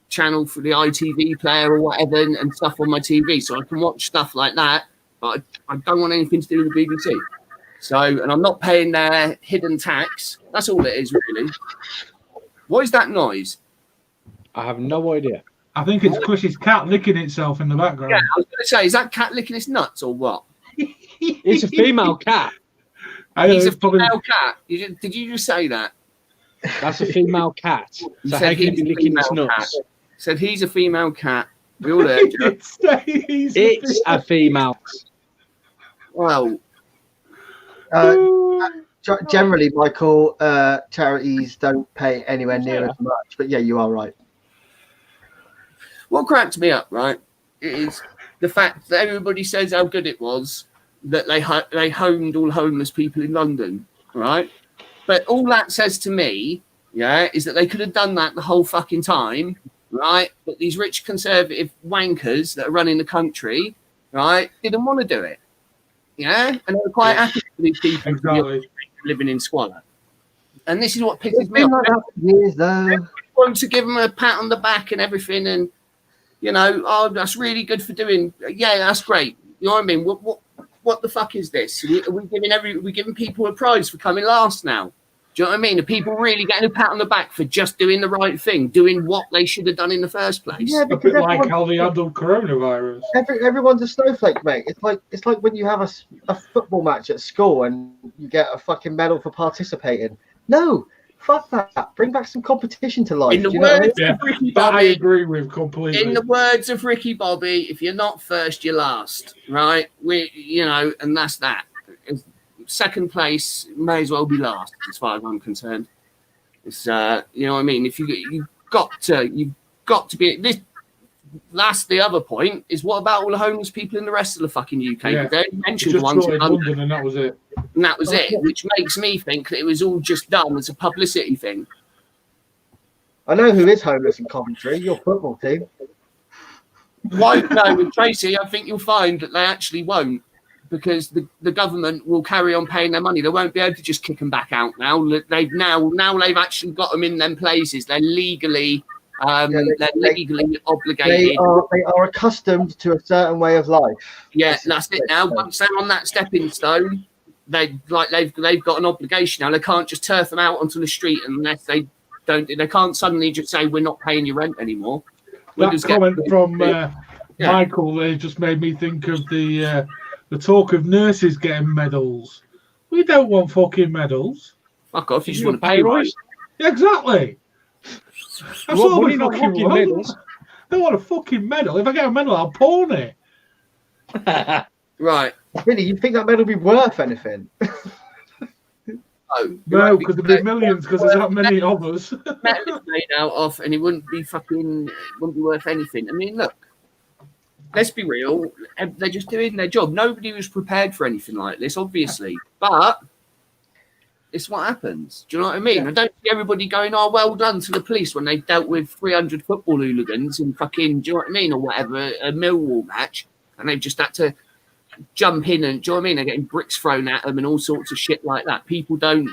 channel for the ITV player or whatever and stuff on my TV, so I can watch stuff like that. But I don't want anything to do with the BBC. So, and I'm not paying their hidden tax. That's all it is, really. What is that noise? I have no idea. I think it's Chris's cat licking itself in the background. Yeah, I was going to say, is that cat licking its nuts or what? It's a female cat. He's a female cat. Did you just say that? That's a female cat. So how can he be licking its nuts? Said he's a female cat. We all heard you. It's a female. Well... generally, Michael, charities don't pay anywhere near as much. But yeah, you are right. What cracked me up, right, is the fact that everybody says how good it was that they homed all homeless people in London, right? But all that says to me, is that they could have done that the whole fucking time, right? But these rich conservative wankers that are running the country, right, didn't want to do it. Yeah, and they're quite happy for these people living in squalor. And this is what pisses me off. I want to give them a pat on the back and everything, and that's really good for doing. Yeah, that's great. You know what I mean? What the fuck is this? Are we giving people a prize for coming last now? Do you know what I mean? Are people really getting a pat on the back for just doing the right thing, doing what they should have done in the first place? Yeah, a bit like how they handled coronavirus. Everyone's a snowflake, mate. It's like when you have a football match at school and you get a fucking medal for participating. No, fuck that. Bring back some competition to life. In the words of Ricky Bobby, I agree with completely. In the words of Ricky Bobby, if you're not first, you're last, right? And that's that. Second place may as well be last, as far as I'm concerned. It's you know what I mean. If you've got to got to be this. That's the other point. Is what about all the homeless people in the rest of the fucking UK? Yeah. They mentioned Just the ones in London, and that was it. and that was it, which makes me think that it was all just done as a publicity thing. I know who is homeless in Coventry. Your football team. Won't know with Tracy. I think you'll find that they actually won't, because the government will carry on paying their money. They won't be able to just kick them back out now. They've actually got them in them places. They're legally obligated. They are accustomed to a certain way of life. Yeah, that's it. Now, once they're on that stepping stone, they've got an obligation now. They can't just turf them out onto the street unless they don't. They can't suddenly just say we're not paying your rent anymore. That comment from Michael just made me think of the talk of nurses getting medals. We don't want fucking medals. Fuck off! You just want to pay rise. Exactly. That's all we fucking medals. I don't want a fucking medal. If I get a medal, I'll pawn it. Right. Really, you think that medal will be worth anything? No, because there'd be millions, because there's not many of us. Metal made out of, and it wouldn't be worth anything. I mean, look, let's be real. They're just doing their job. Nobody was prepared for anything like this, obviously, but it's what happens. Do you know what I mean? Yeah. I don't see everybody going, "Oh, well done" to the police when they dealt with 300 football hooligans in fucking, do you know what I mean, or whatever, a Millwall match, and they've just had to jump in and, do you know what I mean? They're getting bricks thrown at them and all sorts of shit like that. People don't,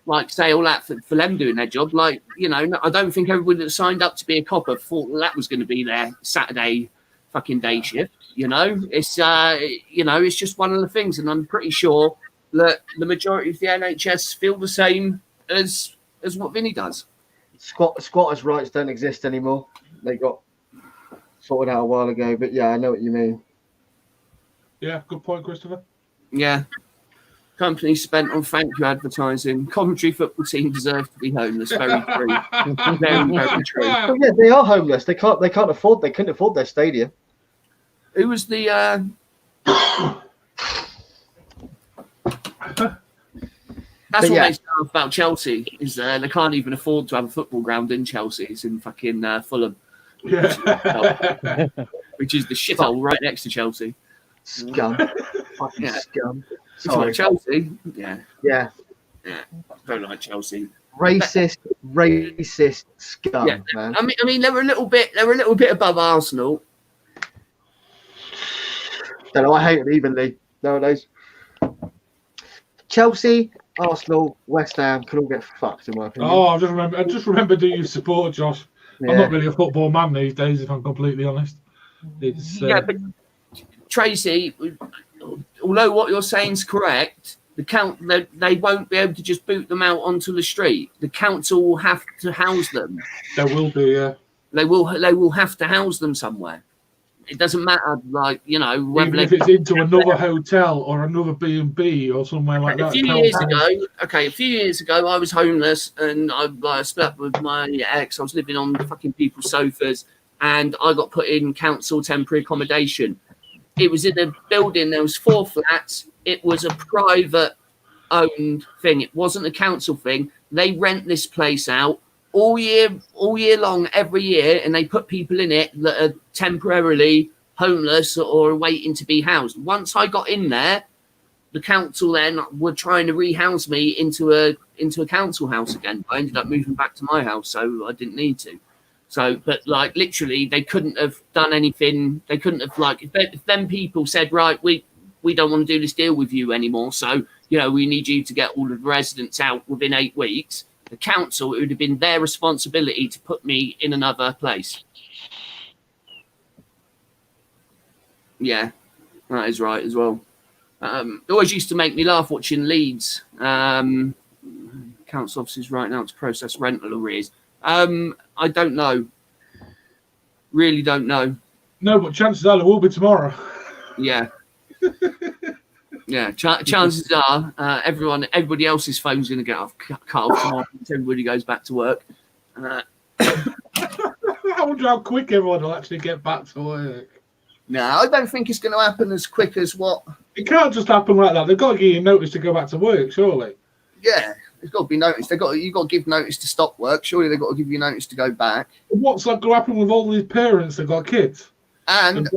like say all that for them doing their job. Like, I don't think everybody that signed up to be a copper thought that was going to be their Saturday fucking day shift. It's it's just one of the things, and I'm pretty sure that the majority of the NHS feel the same as what Vinny does. Squatters' rights don't exist anymore. They got sorted out a while ago, but yeah, I know what you mean. Yeah, good point, Christopher. Yeah. Company spent on thank you advertising. Coventry football team deserve to be homeless. Very true. Very, very true. Oh, yeah, they are homeless. They couldn't afford their stadium. Who was the That's what makes me laugh about Chelsea, is they can't even afford to have a football ground in Chelsea. It's in fucking Fulham. Yeah. Which is the shithole right next to Chelsea. Scum. Fucking scum. Sorry. Chelsea? Yeah. Yeah. Yeah. Don't like Chelsea. Racist scum, yeah. Man. I mean, they were a little bit above Arsenal. Don't know, I hate them evenly nowadays. Chelsea, Arsenal, West Ham can all get fucked, in my opinion. Oh, I just remember do you support, Josh? Yeah. I'm not really a football man these days, if I'm completely honest. It's but Tracy, although what you're saying is correct, they won't be able to just boot them out onto the street. The council will have to house them. There will be, yeah. They will have to house them somewhere. It doesn't matter, whether even if it's into another hotel or another B&B or somewhere like that. A few years ago, I was homeless and I split up with my ex. I was living on fucking people's sofas, and I got put in council temporary accommodation. It was in a building. There was 4 flats. It was a private owned thing. It wasn't a council thing. They rent this place out all year long, every year, and they put people in it that are temporarily homeless or waiting to be housed. Once I got in there, the council then were trying to rehouse me into a council house again. I ended up moving back to my house, so I didn't need to. So, but literally, they couldn't have done anything. They couldn't have if them people said, right, we don't want to do this deal with you anymore. So, we need you to get all of the residents out within 8 weeks. The council, it would have been their responsibility to put me in another place. Yeah, that is right as well. It always used to make me laugh watching Leeds. Council offices right now to process rental arrears. I don't know. Really don't know. No, but chances are there will be tomorrow. Yeah. Yeah, chances are everybody else's phone's going to get cut off tomorrow until everybody goes back to work. I wonder how quick everyone will actually get back to work. No, I don't think it's going to happen as quick as what... It can't just happen like that. They've got to give you notice to go back to work, surely. Yeah, It's got to be noticed. You've got to give notice to stop work. Surely they've got to give you notice to go back. What's like going to happen with all these parents that got kids? And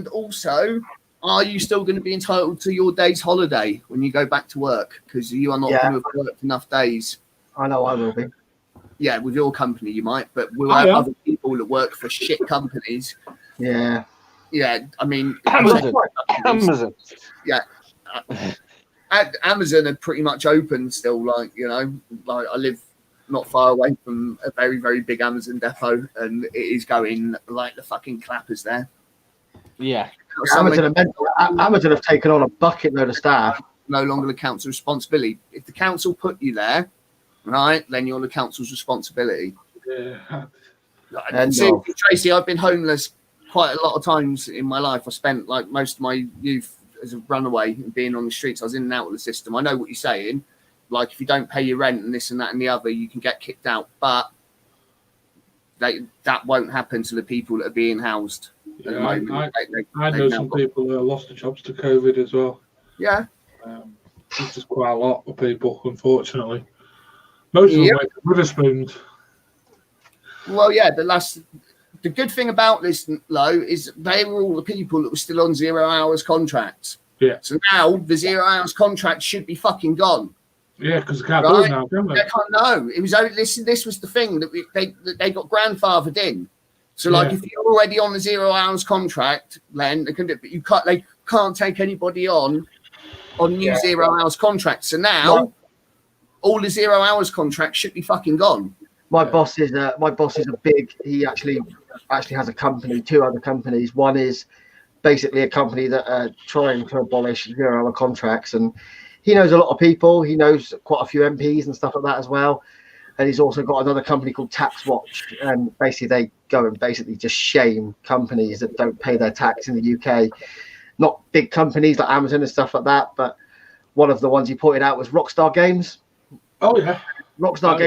also, are you still going to be entitled to your day's holiday when you go back to work? Because you are not going to have worked enough days. I know I will be. Yeah, with your company you might, but we'll have other people that work for shit companies. Yeah. Yeah, I mean, Amazon. Yeah. Amazon are pretty much open still, like, you know, like I live not far away from a very, very big Amazon depot, and it is going like the fucking clappers there. Yeah. Amazon have taken on a bucket load of staff. No longer the council's responsibility. If the council put you there, right, then you're the council's responsibility. Yeah. And seriously, Tracy, I've been homeless quite a lot of times in my life. I spent like most of my youth as a runaway and being on the streets. I was in and out of the system. I know what you're saying. Like, if you don't pay your rent and this and that and the other, you can get kicked out. But that won't happen to the people that are being housed at the moment. I know some people that lost their jobs to COVID as well. Yeah. It's just quite a lot of people, unfortunately. Most of them went to Witherspoons. Well, yeah, the good thing about this, Lo, is they were all the people that were still on 0 hours contracts. Yeah. So now the 0 hours contract should be fucking gone. Yeah, because they can't do it now, can they? No, it was only this was the thing that they got grandfathered in. So like, if you're already on the 0 hours contract, then they can do it, but they can't take anybody on new 0 hours contracts. So now all the 0 hours contracts should be fucking gone. My boss is a big. He actually has a company, 2 other companies. One is basically a company that are trying to abolish 0 hour contracts, and he knows a lot of people. He knows quite a few MPs and stuff like that as well. And he's also got another company called Tax Watch, and basically they go and basically just shame companies that don't pay their tax in the UK. Not big companies like Amazon and stuff like that, but one of the ones he pointed out was Rockstar Games. Oh yeah. Rockstar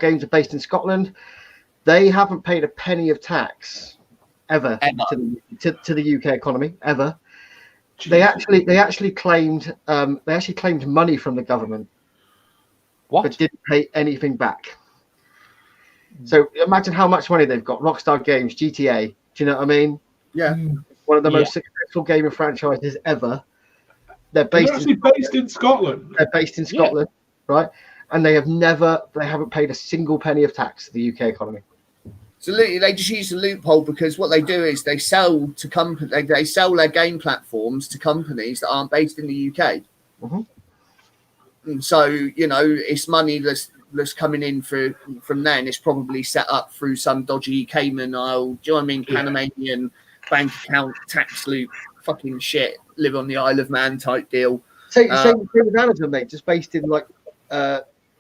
Games are based in Scotland. They haven't paid a penny of tax ever. To the UK economy ever. Jeez. They actually claimed money from the government, but didn't pay anything back. So imagine how much money they've got. Rockstar Games, GTA. Do you know what I mean? Yeah. One of the most successful gaming franchises ever. They're based in Scotland. They're based in Scotland, right? And they haven't paid a single penny of tax to the UK economy. So they just use the loophole, because what they do is they sell to companies. They sell their game platforms to companies that aren't based in the UK. Mm-hmm. And so, you know, it's money that's coming in from there, and it's probably set up through some dodgy Cayman Isle, do you know what I mean, Panamanian bank account tax loop fucking shit, live on the Isle of Man type deal. Same with Amazon, mate, just based in like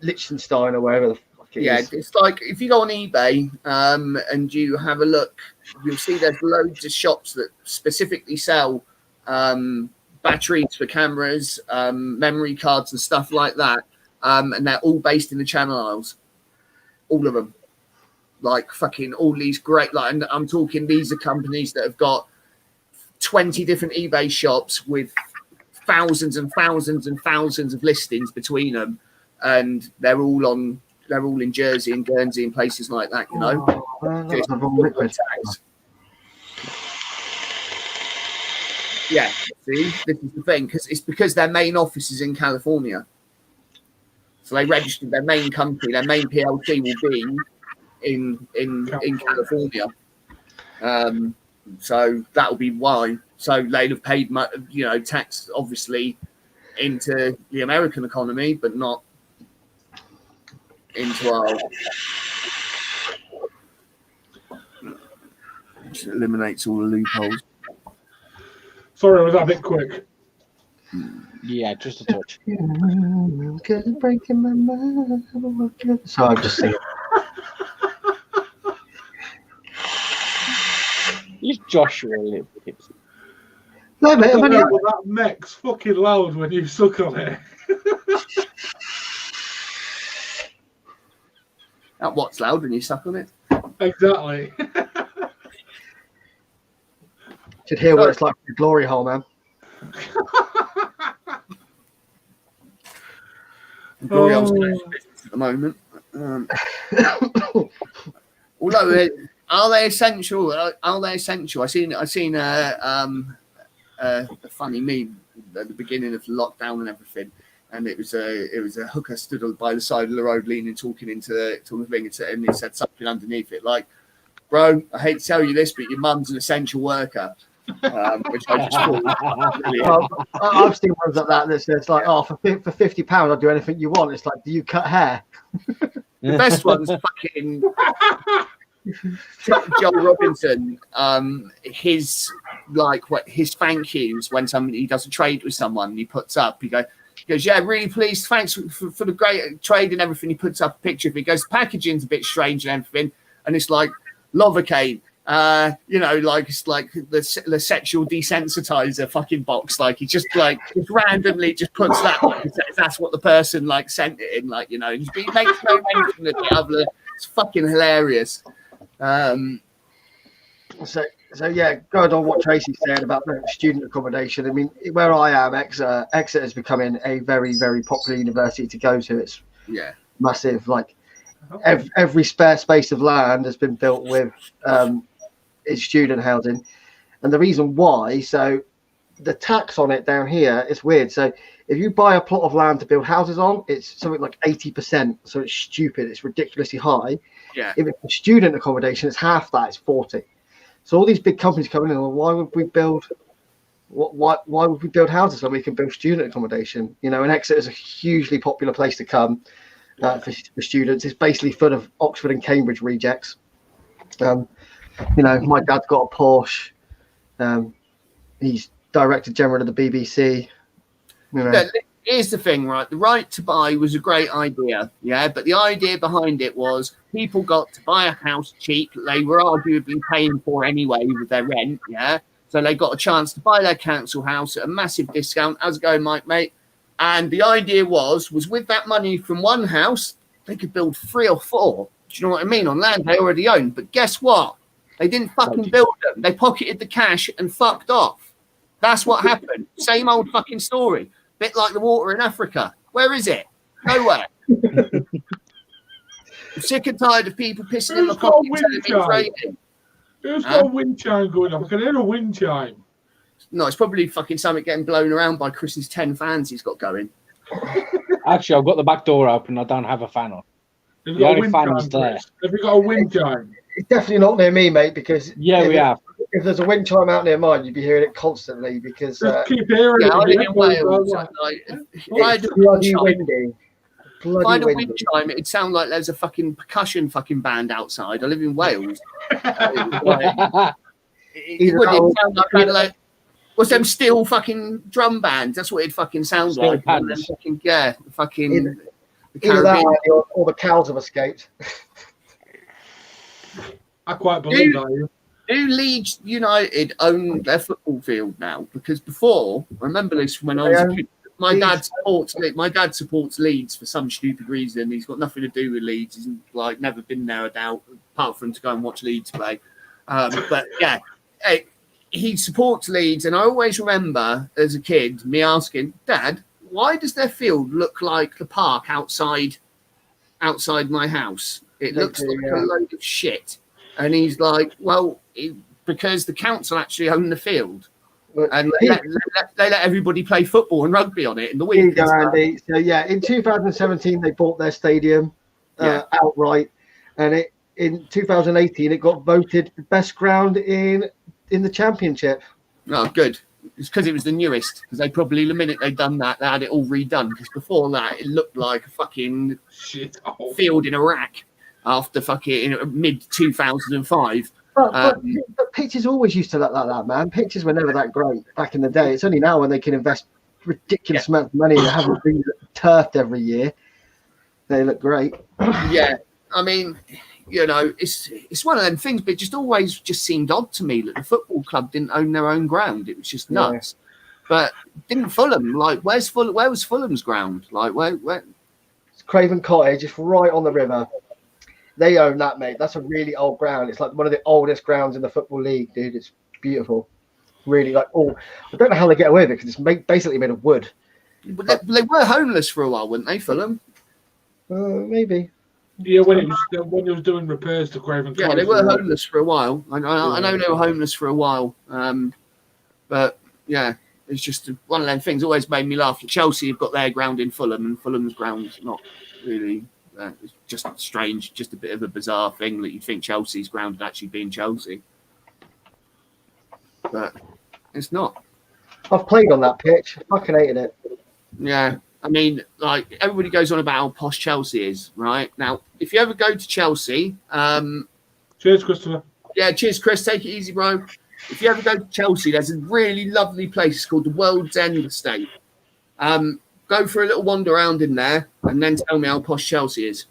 Liechtenstein or wherever the fuck it is. It's like if you go on eBay and you have a look, you'll see there's loads of shops that specifically sell batteries for cameras, memory cards and stuff like that, and they're all based in the Channel Isles, all of them. Like fucking all these great, like, and I'm talking, these are companies that have got 20 different eBay shops with thousands and thousands and thousands of listings between them, and they're all in Jersey and Guernsey and places like that, you know. Yeah, see, this is the thing, because their main office is in California, so they registered their main company, their main PLC will be in California. So that will be why. So they'd have paid, you know, tax obviously into the American economy, but not into our. Which eliminates all the loopholes. Sorry, was that a bit quick? Yeah, just a touch. Breaking my mind. So I'm just singing. He's Joshua a little bit. No, mate, that mech's fucking loud when you suck on it. What's loud when you suck on it? Exactly. Should hear what it's like in the glory hole, man. Glory holes at the moment. Although, are they essential? Are they essential? I seen a funny meme at the beginning of lockdown and everything, and it was a hooker stood by the side of the road, leaning, talking into the thing, and he said something underneath it like, "Bro, I hate to tell you this, but your mum's an essential worker." Which I just thought well, I've seen ones like that says like, "Oh, for £50, I'll do anything you want." It's like, do you cut hair? The best one's fucking Joel Robinson. His thank yous when he does a trade with someone, he puts up. He goes, "Yeah, really pleased. Thanks for the great trade and everything." He puts up a picture of it. He goes, "Packaging's a bit strange and everything," and it's like Lovacaine. It's like the sexual desensitizer fucking box. Like he just randomly just puts that on and says that's what the person sent it in. He makes no mention of the other. It's fucking hilarious. So yeah, going on what Tracy said about the student accommodation. I mean, where I am, Exeter is becoming a very, very popular university to go to. It's massive. Like every spare space of land has been built with is student housing, and the reason why, so the tax on it down here is weird. So if you buy a plot of land to build houses on, it's something like 80%. So it's stupid. It's ridiculously high. Yeah. If it's student accommodation, it's half that. It's 40. So all these big companies coming in, well, why would we build houses when we can build student accommodation? And Exeter is a hugely popular place to come for students. It's basically full of Oxford and Cambridge rejects. My dad's got a Porsche. He's Director General of the BBC. Here's the thing, right? The right to buy was a great idea, but the idea behind it was people got to buy a house cheap. They were arguably paying for anyway with their rent, so they got a chance to buy their council house at a massive discount. How's it going, Mike, mate? And the idea was with that money from one house, they could build 3 or 4. Do you know what I mean? On land they already owned. But guess what? They didn't fucking build them. They pocketed the cash and fucked off. That's what happened. Same old fucking story. Bit like the water in Africa. Where is it? Nowhere. I'm sick and tired of people pissing in my pocket telling me it's raining. Who's got a wind chime going off? I can hear a wind chime. No, it's probably fucking something getting blown around by Chris's 10 fans he's got going. Actually, I've got the back door open. I don't have a fan on. Have The only fan is there. Have you got a wind chime? It's definitely not near me, mate, because we have. If there's a wind chime out near mine, you'd be hearing it constantly because keep hearing it. I live in Wales. It's bloody windy. If I had a wind chime, it'd sound like there's a fucking percussion fucking band outside. I live in Wales. It wouldn't sound like what's them steel fucking drum bands? That's what it'd fucking sound steel like. Bands. Either that or the cows have escaped. I quite believe that. Do Leeds United own their football field now? Because before, I remember this when I was a kid. My dad supports Leeds for some stupid reason. He's got nothing to do with Leeds. He's never been there, I doubt, apart from to go and watch Leeds play. But yeah, he supports Leeds, and I always remember as a kid me asking, Dad, why does their field look like the park outside my house? It looks like a load of shit. And he's like, well, because the council actually own the field. And they let everybody play football and rugby on it in the week. Andy. So, in 2017, they bought their stadium outright. And in 2018, it got voted the best ground in the championship. Oh, good. It's because it was the newest. Because they probably, the minute they'd done that, they had it all redone. Because before that, it looked like a fucking field in Iraq. After fucking mid-2005. But pitches always used to look like that, man. Pitches were never that great back in the day. It's only now when they can invest ridiculous amounts of money and having things turfed every year. They look great. Yeah, I mean, it's one of them things, but it just always seemed odd to me that the football club didn't own their own ground. It was just nuts. Yeah. But didn't Fulham? Where was Fulham's ground? Where? It's Craven Cottage. It's right on the river. They own that, mate. That's a really old ground. It's like one of the oldest grounds in the Football League, dude. It's beautiful. Really, I don't know how they get away with it because it's basically made of wood. But they were homeless for a while, weren't they, Fulham? Maybe. Yeah, when it was doing repairs to Craven Cottage. Yeah, they were homeless for a while. I know they were homeless for a while. But yeah, it's just one of them things. Always made me laugh. Chelsea have got their ground in Fulham, and Fulham's ground's not really. It's just strange, just a bit of a bizarre thing that you'd think Chelsea's ground would actually be in Chelsea, but it's not. I've played on that pitch. I fucking hated it. Yeah, I mean, like everybody goes on about how posh Chelsea is, right? Now, if you ever go to Chelsea, cheers, Christopher. Yeah, cheers, Chris. Take it easy, bro. If you ever go to Chelsea, there's a really lovely place called the World's End Estate. Go for a little wander around in there, and then tell me how posh Chelsea is.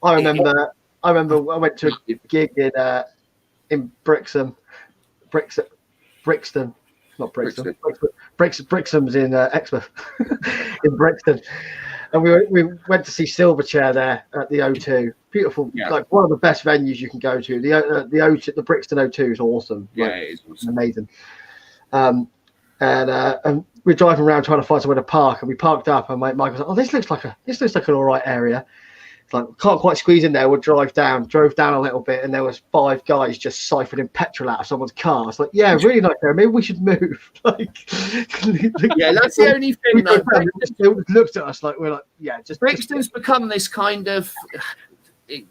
I remember I went to a gig in Brixham, not Brixton. Brixham's in Exmouth, in Brixton, and we went to see Silverchair there at the O2. Beautiful, like one of the best venues you can go to. The O2, the Brixton O2 is awesome. Yeah, like, it is awesome. Amazing. And we're driving around trying to find somewhere to park, and we parked up, and Mike was like, "Oh, this looks like an all right area." It's like, can't quite squeeze in there. We'll drove down a little bit, and there was 5 guys just siphoning petrol out of someone's car. It's like, yeah, really nice there. Maybe we should move. Yeah, that's the only thing. They looked at us like we're like, yeah, just. Brixton's become this kind of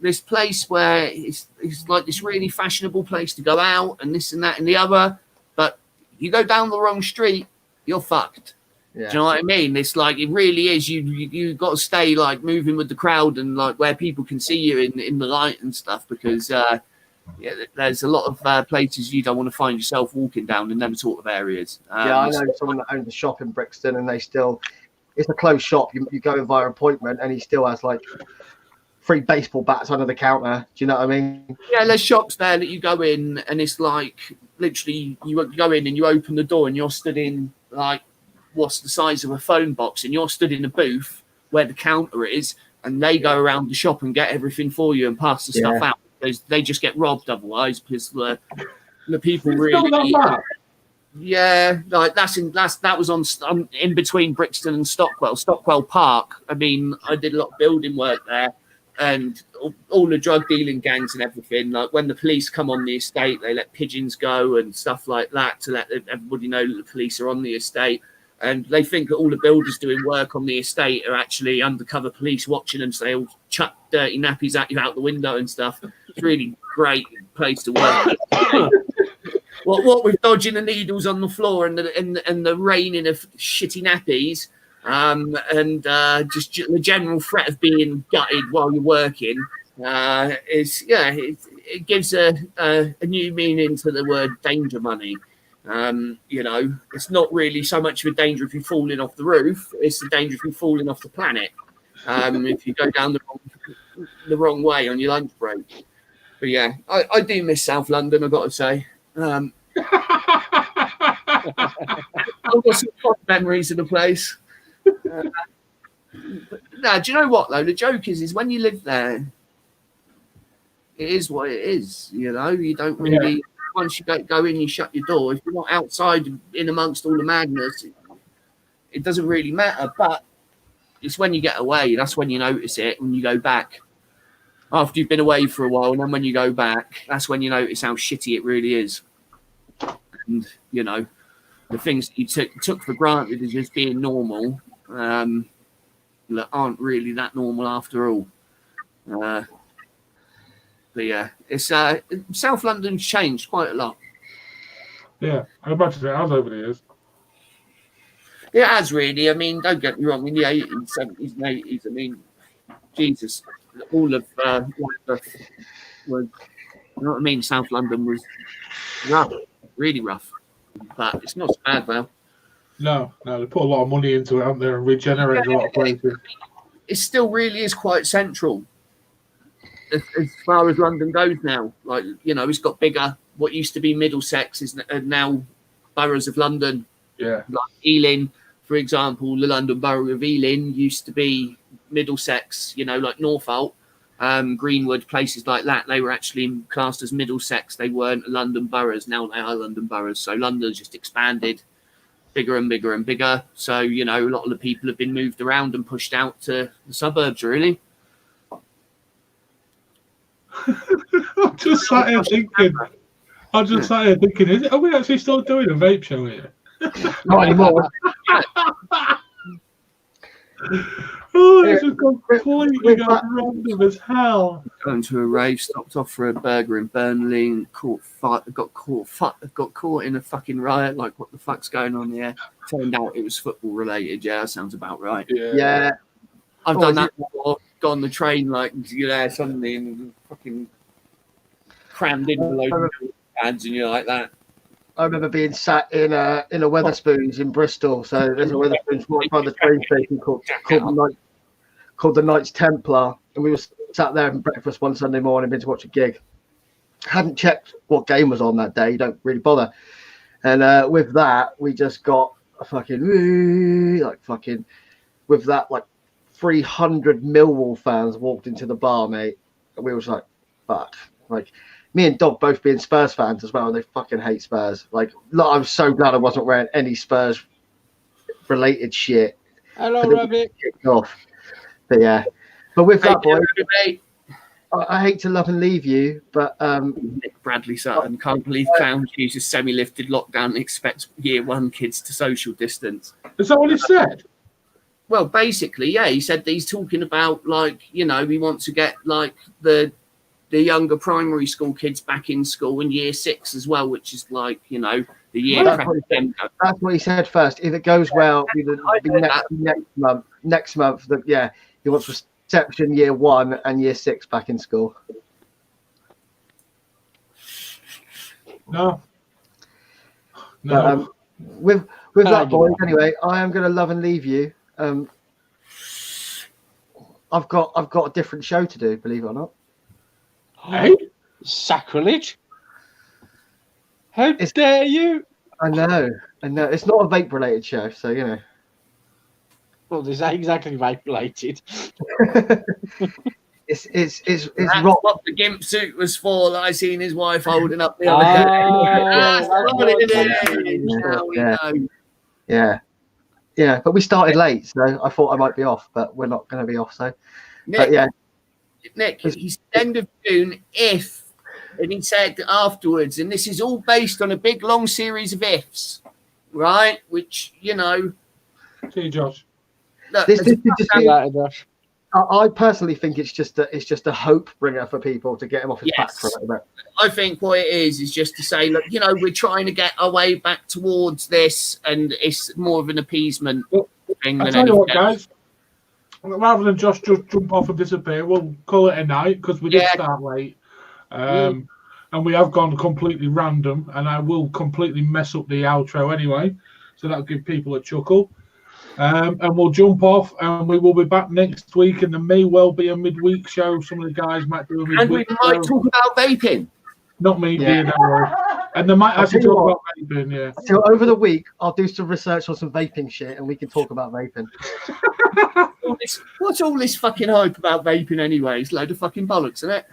this place where it's like this really fashionable place to go out, and this and that and the other. But you go down the wrong street, you're fucked. Yeah. Do you know what I mean? It's like it really is. You got to stay like moving with the crowd and like where people can see you in the light and stuff, because there's a lot of places you don't want to find yourself walking down in them sort of areas. I know someone that owns a shop in Brixton, and it's a closed shop. You go in via appointment, and he still has like 3 baseball bats under the counter. Do you know what I mean? Yeah, there's shops there that you go in, and it's like literally you go in and you open the door, and you're stood in like what's the size of a phone box, and you're stood in a booth where the counter is, and they go around the shop and get everything for you and pass the stuff out. They just get robbed otherwise, because the people really. Yeah, like that was on in between Brixton and Stockwell Park. I mean, I did a lot of building work there, and all the drug dealing gangs and everything. Like when the police come on the estate, they let pigeons go and stuff like that to let everybody know that the police are on the estate. And they think that all the builders doing work on the estate are actually undercover police watching them, so they all chuck dirty nappies at you out the window and stuff. It's really great place to work. What with dodging the needles on the floor and the raining of shitty nappies, and just the general threat of being gutted while you're working, it gives a new meaning to the word danger money. It's not really so much of a danger if you're falling off the roof, it's the danger if you're falling off the planet, if you go down the wrong way on your lunch break. But yeah, I do miss South London, I've got to say. I've got some fond memories of the place. Do you know what though? The joke is when you live there, it is what it is. You don't really. Yeah. Once you go in, you shut your door. If you're not outside in amongst all the madness, it doesn't really matter. But it's when you get away, that's when you notice it, when you go back. After you've been away for a while, and then when you go back, that's when you notice how shitty it really is. And, the things that you took for granted as just being normal that aren't really that normal after all. But yeah, it's South London's changed quite a lot. Yeah, I imagine it has over the years. It has really. I mean, don't get me wrong. In the 80s, 70s, and 80s, I mean, Jesus, all of was, you know what I mean? South London was rough, really rough. But it's not so bad now. No, they put a lot of money into it, haven't they, and regenerated a lot of places. It still really is quite central. As far as London goes now, like it's got bigger. What used to be Middlesex is now boroughs of London. Yeah, like Ealing, for example, the London borough of Ealing used to be Middlesex. Like Norfolk, Greenwood, places like that. They were actually classed as Middlesex. They weren't London boroughs. Now they are London boroughs. So London's just expanded bigger and bigger and bigger. So, you know, a lot of the people have been moved around and pushed out to the suburbs, really. I'm just sat here thinking, are we actually still doing a vape show here? Not anymore. Oh, this has completely got random as hell. Going to a rave, stopped off for a burger in Burnley, and got caught in a fucking riot. Like, what the fuck's going on here? Turned out it was football related. Yeah, that sounds about right. Yeah. I've done that before. Got on the train, like, you know, suddenly and fucking crammed in below pads, and you're like that. I remember being sat in a Wetherspoons in Bristol. So there's a Wetherspoons right by the train station called the Knights Templar, and we were sat there having breakfast one Sunday morning, been to watch a gig. Hadn't checked what game was on that day. You don't really bother. And with that, we just got a fucking with that, like 300 Millwall fans walked into the bar, mate. And we was like, fuck. Like, me and Dog both being Spurs fans as well, and they fucking hate Spurs. Like, I'm so glad I wasn't wearing any Spurs related shit. Hello, Rabbit. Off. But yeah. But with that, boy, I hate to love and leave you, but Nick Bradley Sutton can't believe clowns use a semi-lifted lockdown and expect year one kids to social distance. Is that what he said? Well, basically, yeah, he said that he's talking about, like, you know, he wants to get like the younger primary school kids back in school in year 6 as well, which is like, you know, the year. That's what he said first. If it goes well, next month. Yeah, he wants reception year 1 and year 6 back in school. No. But, with that, boys. Anyway, I am going to love and leave you. I've got a different show to do, believe it or not. Hey? Sacrilege! How dare you? I know. It's not a vape related show, so you know. Well, this ain't exactly vape related. It's That's rock. what the gimp suit was for that I seen his wife holding up the other day. Yeah. But we started late, so I thought I might be off, but we're not going to be off. So, Nick, he's end of June and he said afterwards, and this is all based on a big long series of ifs, right? Which, you know. See you, Josh. Look, I personally think it's just a hope bringer for people to get him off his back for a little bit. I think what it is just to say, look, you know, we're trying to get our way back towards this, and it's more of an appeasement thing. I'll tell you what, guys. Rather than just jump off and disappear, we'll call it a night because we did start late. And we have gone completely random, and I will completely mess up the outro anyway. So that'll give people a chuckle. And we'll jump off, and we will be back next week. And there may well be a midweek show. Some of the guys might do a midweek and we might talk about vaping. Not me, dear. And they might actually talk about vaping, yeah. So over the week, I'll do some research on some vaping shit, and we can talk about vaping. What's all this fucking hype about vaping anyway? It's a load of fucking bollocks, isn't it?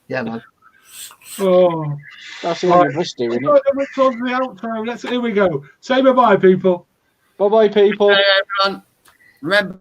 Yeah, man. Oh, that's what you must do, isn't it? Here we go. Say bye-bye, people. Bye-bye, people. Hey, everyone. Remember